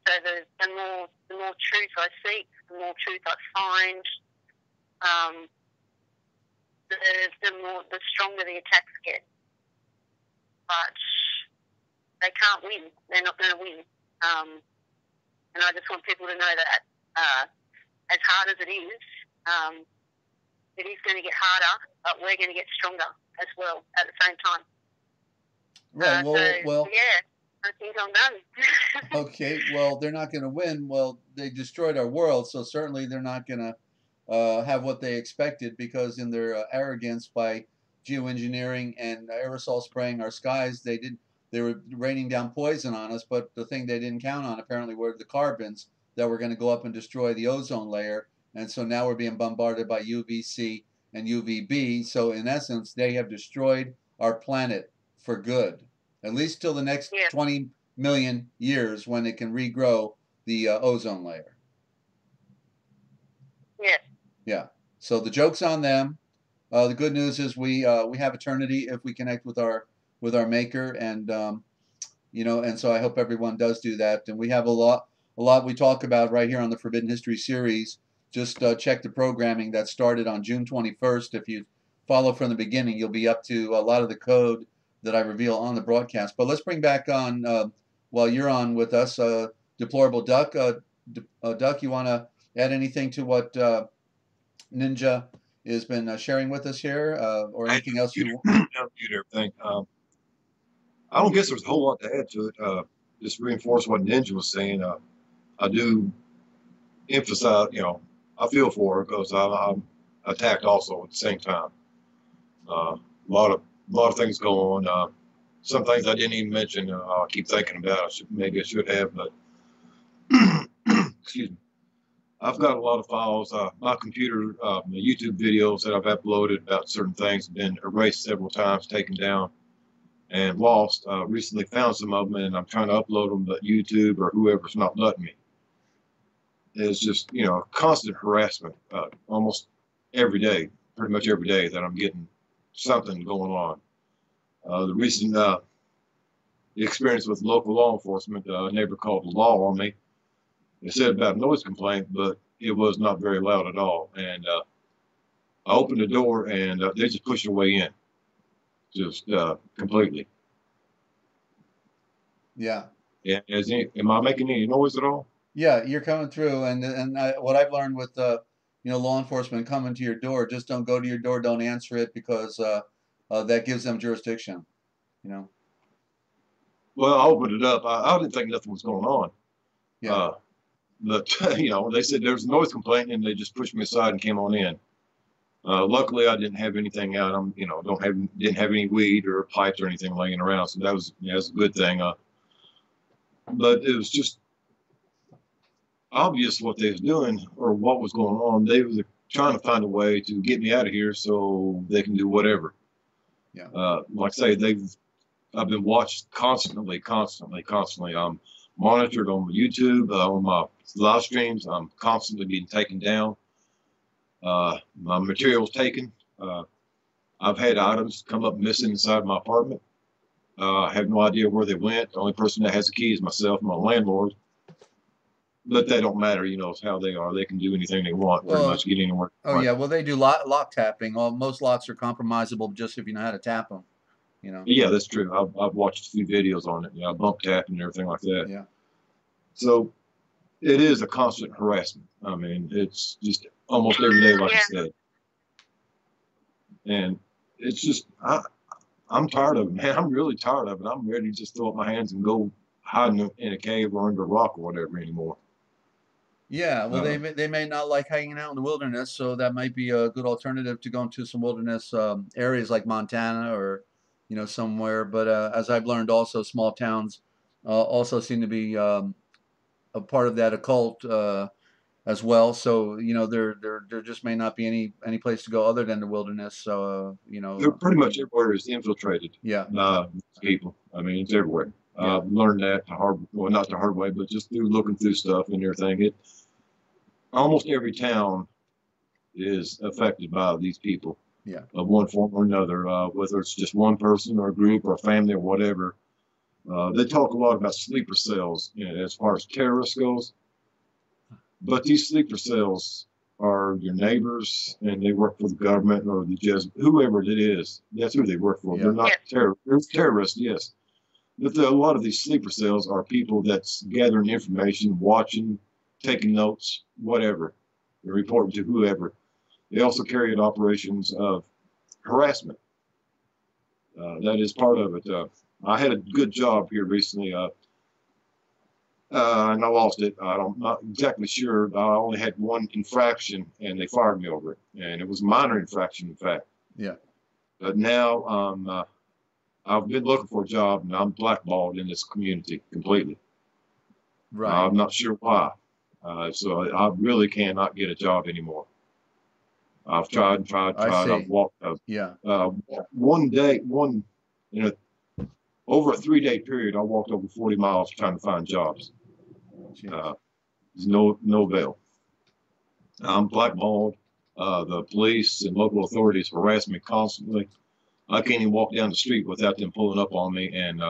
So the more truth I seek, the more truth I find, the stronger the attacks get. But they can't win. They're not going to win. And I just want people to know that as hard as it is going to get harder, but we're going to get stronger as well at the same time. Right. Well. Yeah, I think I'm done. Okay. Well, they're not going to win. Well, they destroyed our world, so certainly they're not going to have what they expected, because in their arrogance by geoengineering and aerosol spraying our skies, they were raining down poison on us. But the thing they didn't count on apparently were the carbons that were going to go up and destroy the ozone layer. And so now we're being bombarded by UVC and UVB. So in essence, they have destroyed our planet for good, at least till the next 20 million years, when it can regrow the ozone layer. Yeah. So the joke's on them. The good news is we have eternity if we connect with our maker, and and so I hope everyone does do that. And we have a lot we talk about right here on the Forbidden History series. Just check the programming that started on June 21st. If you follow from the beginning, you'll be up to a lot of the code that I reveal on the broadcast. But let's bring back on, while you're on with us, Deplorable Duck. Duck, you want to add anything to what Ninja has been sharing with us here, or anything else you want? Everything. I don't guess there's a whole lot to add to it. Just reinforce what Ninja was saying. I do emphasize, I feel for her, because I'm attacked also at the same time. A lot of things go on. Some things I didn't even mention. I keep thinking about. Maybe I should have, but excuse me. I've got a lot of files. My computer, my YouTube videos that I've uploaded about certain things have been erased several times, taken down, and lost. Recently found some of them, and I'm trying to upload them, but YouTube or whoever's not letting me. It's just, constant harassment almost every day, pretty much every day, that I'm getting something going on. The recent the experience with local law enforcement, a neighbor called the law on me. They said about a noise complaint, but it was not very loud at all. And I opened the door, and they just pushed their way in, just completely. Yeah. Yeah. Am I making any noise at all? Yeah, you're coming through, and what I've learned with law enforcement coming to your door, just don't go to your door, don't answer it, because that gives them jurisdiction. Well, I opened it up. I didn't think nothing was going on. Yeah. But they said there was a noise complaint, and they just pushed me aside and came on in. Luckily, I didn't have anything out. Didn't have any weed or pipes or anything laying around, so that was a good thing. But it was just obvious what they was doing, or what was going on. They were trying to find a way to get me out of here so they can do whatever. Yeah. Like I say, I've been watched constantly. I'm monitored on YouTube, on my live streams. I'm constantly being taken down. My material's taken. I've had items come up missing inside my apartment. I have no idea where they went. The only person that has the key is myself and my landlord. but that don't matter. You know, it's how they are. They can do anything they want, pretty Well, much, get anywhere. oh yeah, well they do lock tapping. Well, most locks are compromisable just if you know how to tap them. You know. Yeah, that's true. I've watched a few videos on it. Yeah, bump tapping and everything like that. Yeah. So it is a constant harassment. I mean, it's just almost every day, like I said. And it's just, I'm tired of it, man. I'm really tired of it. I'm ready to just throw up my hands and go hide in a cave or under a rock or whatever anymore. Yeah, well, they may not like hanging out in the wilderness, so that might be a good alternative to going to some wilderness areas like Montana or, you know, somewhere. But as I've learned, also small towns also seem to be a part of that occult as well. So you know, there just may not be any place to go other than the wilderness. So you know, They're pretty much everywhere is infiltrated. Yeah. People. I mean, it's everywhere. Yeah. I've learned that well, not the hard way, but just through looking through stuff and everything. Almost every town is affected by these people. Yeah. Of one form or another, whether it's just one person or a group or a family or whatever. They talk a lot about sleeper cells, you know, as far as terrorists goes. But these sleeper cells are your neighbors, and they work for the government or the just whoever it is. That's who they work for. Yeah. They're not terrorists, yes. But a lot of these sleeper cells are people that's gathering information, watching, taking notes, whatever. They're reporting to whoever. They also carry out operations of harassment. That is part of it. I had a good job here recently, and I lost it. I'm not exactly sure. I only had one infraction, and they fired me over it. And it was a minor infraction, in fact. Yeah. But now I've been looking for a job, and I'm blackballed in this community completely. Right. I'm not sure why. So I really cannot get a job anymore. I've tried and tried. I've walked. Yeah. Over a 3-day period, I walked over 40 miles trying to find jobs. There's no avail. I'm blackballed. The police and local authorities harass me constantly. I can't even walk down the street without them pulling up on me and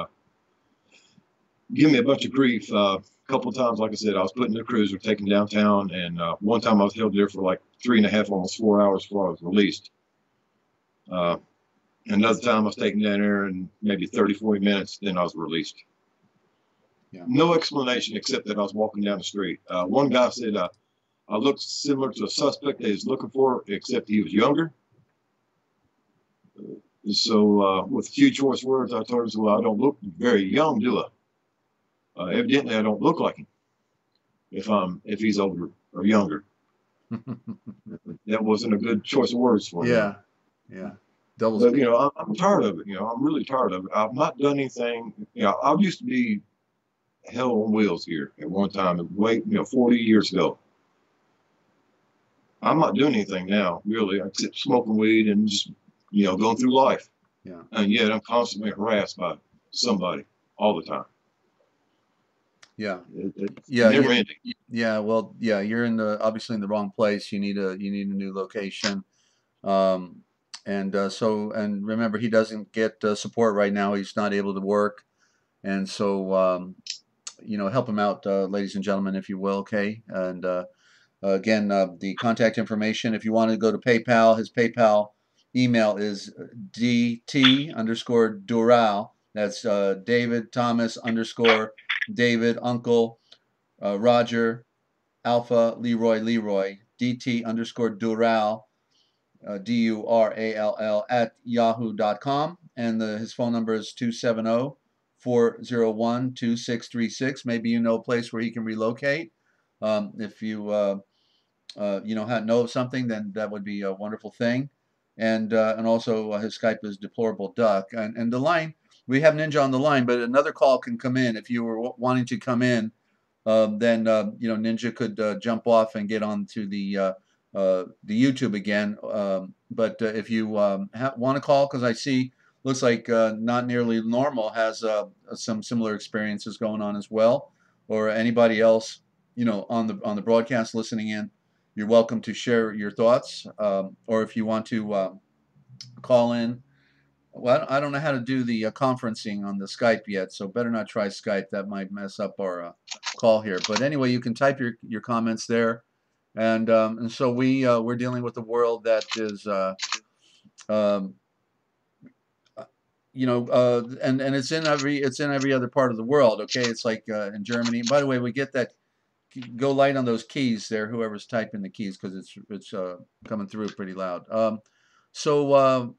give me a bunch of grief. A couple of times, like I said, I was put in a cruiser, taken downtown, and one time I was held there for like 3.5, almost 4 hours before I was released. Another time I was taken down there and maybe 30, 40 minutes, then I was released. Yeah. No explanation except that I was walking down the street. One guy said I looked similar to a suspect they was looking for, except he was younger. So with a few choice words, I told him, well, I don't look very young, do I? Evidently, I don't look like him if he's older or younger. That wasn't a good choice of words for me. Yeah. Yeah. But, you know, I'm tired of it. You know, I'm really tired of it. I've not done anything. You know, I used to be hell on wheels here at one time, 40 years ago. I'm not doing anything now, really, except smoking weed and just, you know, going through life. Yeah. And yet I'm constantly harassed by somebody all the time. Yeah. It's Yeah. never ending. Yeah. Well, yeah, you're obviously in the wrong place. You need a new location. And remember, he doesn't get support right now. He's not able to work. And so, you know, help him out, ladies and gentlemen, if you will. Okay. And again, the contact information, if you want to go to PayPal, his PayPal email is DT_Dural. That's David Thomas _ David Uncle Roger Alpha Leroy DT_Dural. DURALL at yahoo.com, and his phone number is 270-401-2636. Maybe you know a place where he can relocate. If you know of something, then that would be a wonderful thing. And also his Skype is Deplorable Duck. And the line, we have Ninja on the line, but another call can come in. If you were wanting to come in, then Ninja could jump off and get onto the YouTube again. But if you want to call, because I see, looks like Not Nearly Normal has some similar experiences going on as well, or anybody else, you know, on the broadcast listening in, you're welcome to share your thoughts. Or if you want to call in Well, I don't know how to do the conferencing on the Skype yet, so better not try Skype. That might mess up our call here. But anyway, you can type your comments there, and so we're dealing with a world that is um, and it's in every other part of the world. Okay, it's like in Germany. By the way, we get that. Go light on those keys there, whoever's typing the keys, because it's coming through pretty loud. So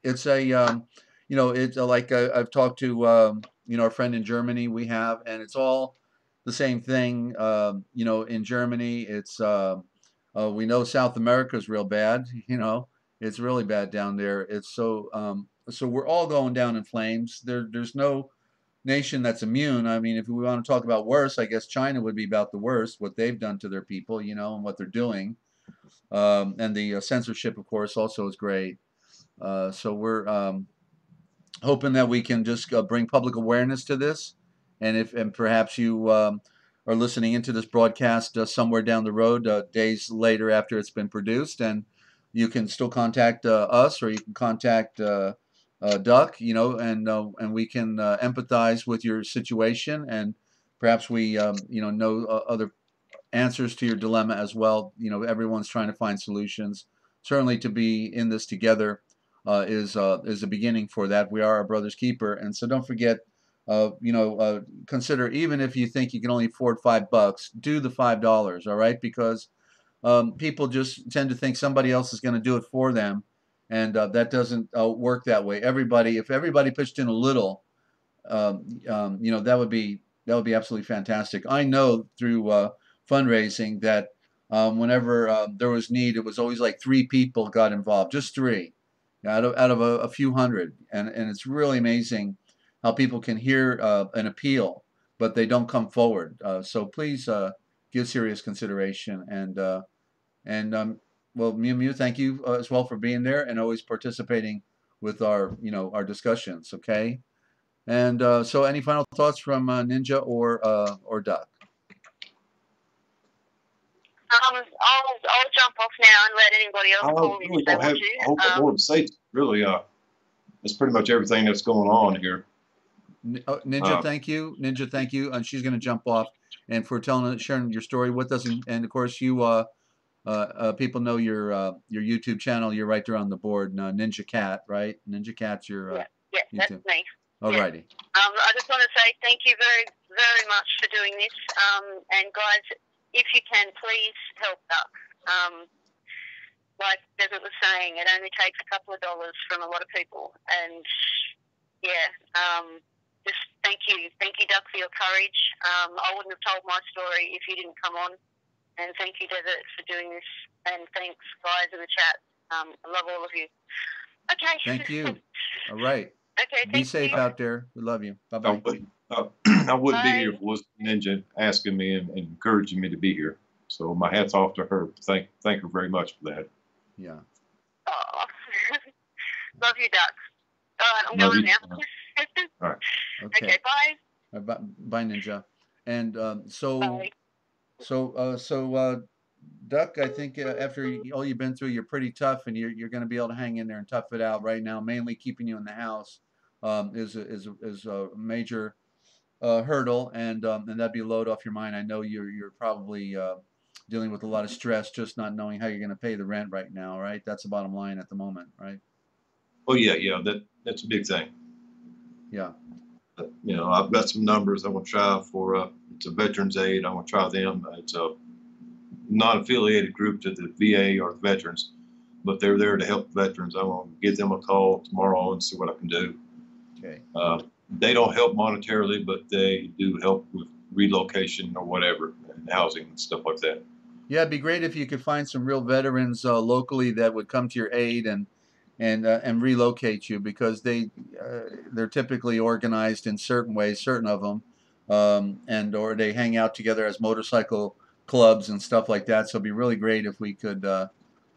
it's a it's like I've talked to a friend in Germany we have, and it's all the same thing. In Germany, it's we know South America is real bad. It's really bad down there. It's so we're all going down in flames. There's no nation that's immune. I mean, if we want to talk about worse, I guess China would be about the worst, what they've done to their people, and what they're doing. And the censorship, of course, also is great. So we're hoping that we can just bring public awareness to this, and perhaps you are listening into this broadcast somewhere down the road, days later after it's been produced, and you can still contact us, or you can contact Duck, and we can empathize with your situation, and perhaps we know other answers to your dilemma as well. Everyone's trying to find solutions. Certainly, to be in this together is a beginning for that. We are a brother's keeper, and so don't forget. Consider, even if you think you can only afford $5, do the $5. All right, because people just tend to think somebody else is going to do it for them, and that doesn't work that way. If everybody pitched in a little, that would be absolutely fantastic. I know through fundraising that whenever there was need, it was always like three people got involved, just three out of a few hundred, and it's really amazing how people can hear an appeal, but they don't come forward. So please give serious consideration, and well, Mew Mew, thank you as well for being there and always participating with our discussions. Okay. And so, any final thoughts from Ninja or Doc? I'll jump off now and let anybody else I call in really if they don't have want a whole lot more to say. Really, that's pretty much everything that's going on here. Ninja, thank you. Ninja, thank you. And she's going to jump off, and for sharing your story with us, and of course you people know your YouTube channel. You're right there on the board. Ninja Cat, right? Ninja Cat's your yeah, that's YouTube. me. Alrighty. I just want to say thank you very, very much for doing this. And guys, if you can, please help Duck. Like Desert was saying, it only takes a couple of dollars from a lot of people. And just thank you, Duck, for your courage. I wouldn't have told my story if you didn't come on. And thank you, Desert, for doing this. And thanks, guys, in the chat. I love all of you. Okay. Thank you. All right. Okay. Be safe out there. We love you. Bye bye. I wouldn't be here if it was Ninja asking me and encouraging me to be here. So my hat's off to her. Thank her very much for that. Yeah. Oh. Love you, Duck. All right, I'm going now. All right. Okay, bye. Bye, Ninja. And Bye. Duck, I think after all you've been through, you're pretty tough, and you're going to be able to hang in there and tough it out right now. Mainly keeping you in the house is a major hurdle, and that'd be a load off your mind. I know you're probably dealing with a lot of stress, just not knowing how you're going to pay the rent right now, right? That's the bottom line at the moment, right? Oh yeah, that's a big thing. Yeah. I've got some numbers I want to try for. It's a Veterans Aid. I want to try them. It's a non-affiliated group to the VA or the veterans, but they're there to help veterans. I want to give them a call tomorrow and see what I can do. Okay. They don't help monetarily, but they do help with relocation or whatever, and housing and stuff like that. Yeah, it'd be great if you could find some real veterans locally that would come to your aid and relocate you, because they're typically organized in certain ways, certain of them, or they hang out together as motorcycle clubs and stuff like that. So it'd be really great if we could,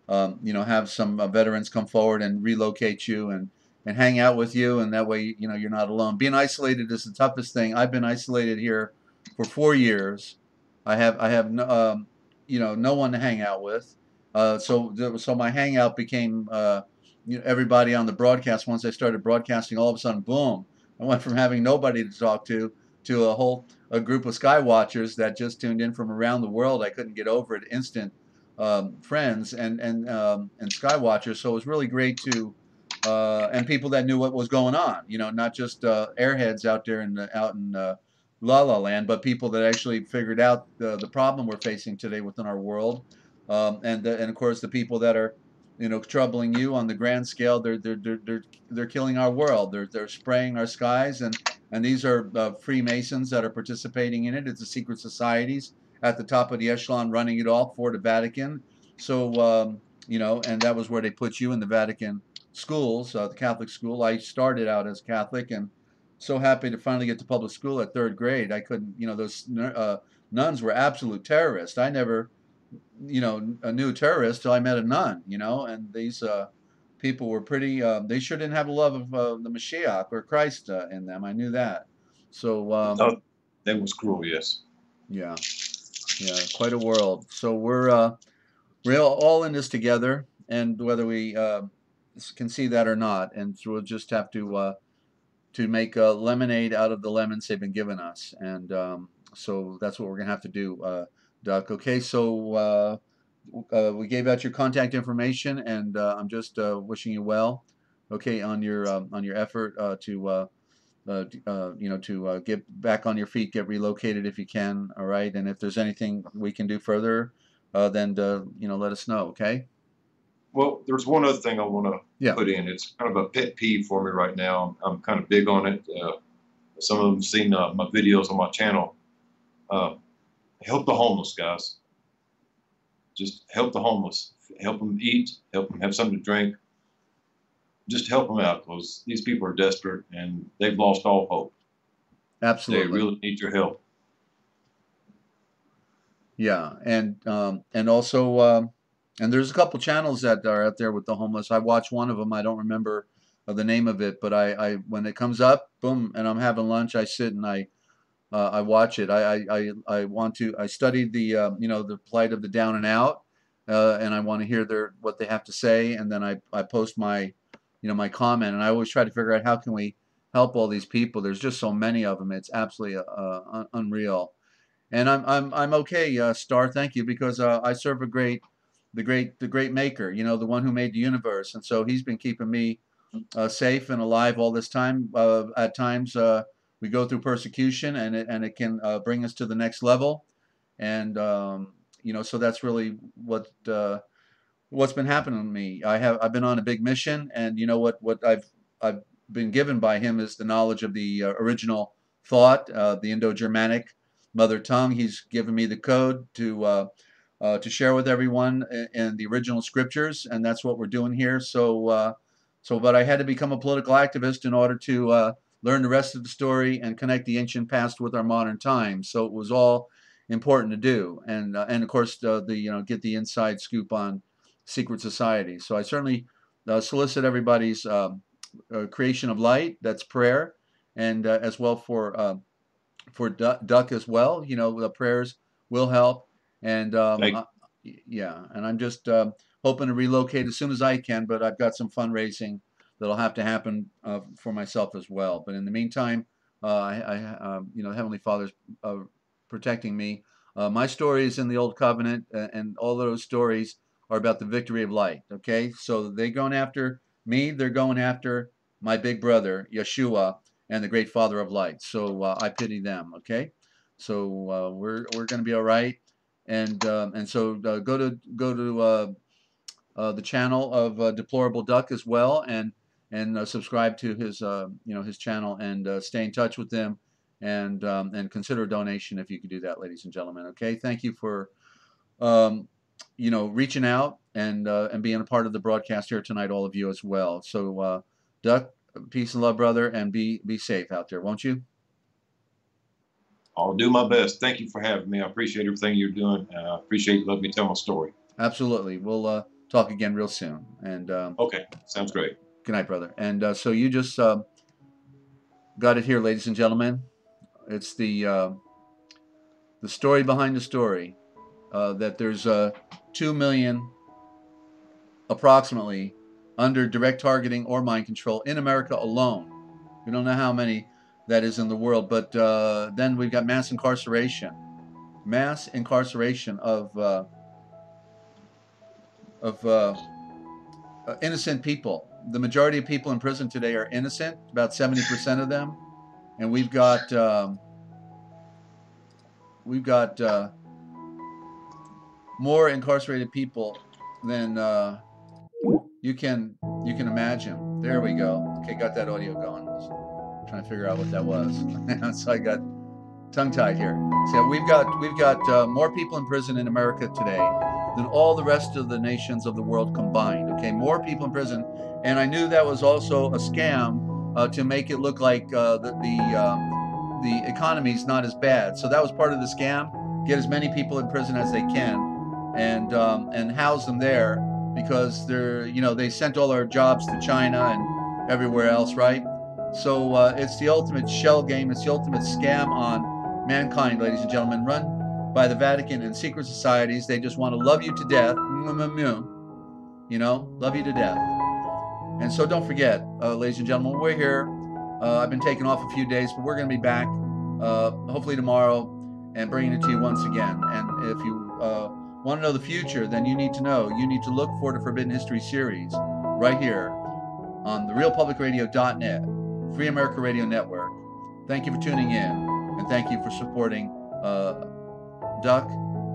have some veterans come forward and relocate you and hang out with you, and that way, you're not alone. Being isolated is the toughest thing. I've been isolated here for 4 years. I have no one to hang out with. So my hangout became everybody on the broadcast. Once I started broadcasting, all of a sudden, boom! I went from having nobody to talk to a group of sky watchers that just tuned in from around the world. I couldn't get over it. Instant friends and sky watchers. So it was really great to and people that knew what was going on. Not just airheads out there out in La La Land, but people that actually figured out the problem we're facing today within our world. And of course the people that are troubling you on the grand scale. They're killing our world. They're spraying our skies, and these are Freemasons that are participating in it. It's the secret societies at the top of the echelon running it all for the Vatican. So and that was where they put you in the Vatican schools, the Catholic school. I started out as Catholic, and so happy to finally get to public school at third grade. I couldn't, those nuns were absolute terrorists. I never a new terrorist till I met a nun, and these people were pretty, they sure didn't have a love of the Mashiach or Christ in them. I knew that. So, No, that was cruel, yes. yeah, quite a world. So we're all in this together, and whether we can see that or not, and so we'll just have to make lemonade out of the lemons they've been giving us, and so that's what we're gonna have to do, Duck. Okay, so we gave out your contact information, and I'm just wishing you well. Okay, on your effort to get back on your feet, get relocated if you can. All right, and if there's anything we can do further, then let us know. Okay. Well, there's one other thing I want to put in. It's kind of a pet peeve for me right now. I'm kind of big on it. Some of them have seen my videos on my channel. Help the homeless, guys. Just help the homeless. Help them eat. Help them have something to drink. Just help them out, because these people are desperate and they've lost all hope. Absolutely. They really need your help. Yeah, and also and there's a couple channels that are out there with the homeless. I watch one of them. I don't remember the name of it, but I when it comes up, boom, and I'm having lunch, I sit and I watch it. I studied the the plight of the down and out, and I want to hear what they have to say, and then I post my my comment, and I always try to figure out how can we help all these people. There's just so many of them. It's absolutely unreal. And I'm okay, Star. Thank you, because I serve the great Maker. The one who made the universe, and so He's been keeping me safe and alive all this time. At times we go through persecution, and it can bring us to the next level, and so that's really what's been happening to me. I've been on a big mission, and what I've been given by Him is the knowledge of the original thought, the Indo-Germanic mother tongue. He's given me the code to share with everyone in the original scriptures, and that's what we're doing here. But I had to become a political activist in order to learn the rest of the story and connect the ancient past with our modern times. So it was all important to do, and of course get the inside scoop on secret society. So I certainly solicit everybody's creation of light. That's prayer, and as well for Duck as well. The prayers will help, and yeah, and I'm just hoping to relocate as soon as I can. But I've got some fundraising that'll have to happen for myself as well. But in the meantime, Heavenly Father's protecting me. My story is in the Old Covenant, and all of those stories are about the victory of light. Okay, so they're going after me. They're going after my big brother Yeshua and the great Father of light. So I pity them. Okay, so we're going to be all right. And so go to the channel of Deplorable Duck as well, and subscribe to his his channel, and stay in touch with him, and consider a donation if you could do that, ladies and gentlemen. Okay, thank you for reaching out and being a part of the broadcast here tonight, all of you as well. So Duck, peace and love, brother, and be safe out there, won't you? I'll do my best. Thank you for having me. I appreciate everything you're doing. I appreciate you letting me tell my story. Absolutely. We'll talk again real soon. And okay, sounds great. Good night, brother. And so you just got it here, ladies and gentlemen. It's the story behind the story, that there's 2 million approximately under direct targeting or mind control in America alone. We don't know how many that is in the world, but then we've got mass incarceration of innocent people. The majority of people in prison today are innocent, about 70% of them, and we've got more incarcerated people than you can imagine. There we go. Okay, got that audio going. Trying to figure out what that was. So I got tongue-tied here. So we've got more people in prison in America today than all the rest of the nations of the world combined. Okay, more people in prison, and I knew that was also a scam to make it look like the economy's not as bad. So that was part of the scam. Get as many people in prison as they can, and house them there, because they sent all our jobs to China and everywhere else, right? So it's the ultimate shell game. It's the ultimate scam on mankind, ladies and gentlemen, run by the Vatican and secret societies. They just want to love you to death, love you to death. And so don't forget, ladies and gentlemen, we're here. I've been taking off a few days, but we're going to be back hopefully tomorrow and bringing it to you once again. And if you want to know the future, then you need to look for the Forbidden History series right here on therealpublicradio.net, Free America Radio Network. Thank you for tuning in, and thank you for supporting Duck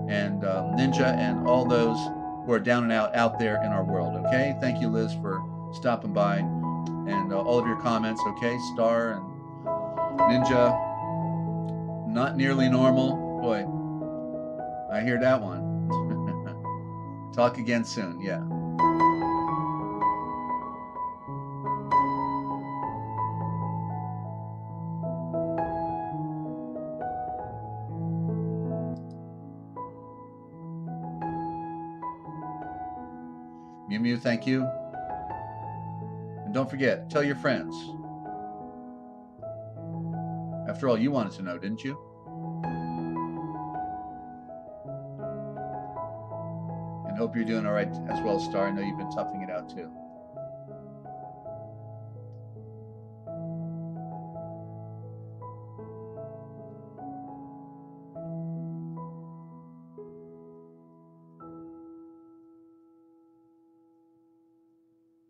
and Ninja and all those who are down and out there in our world. Okay, thank you, Liz, for stopping by, and all of your comments. Okay, Star and Ninja, not nearly normal. Boy, I hear that one. Talk again soon. Yeah. Mew Mew, thank you. And don't forget, tell your friends. After all, you wanted to know, didn't you? And hope you're doing all right as well, Star. I know you've been toughing it out too.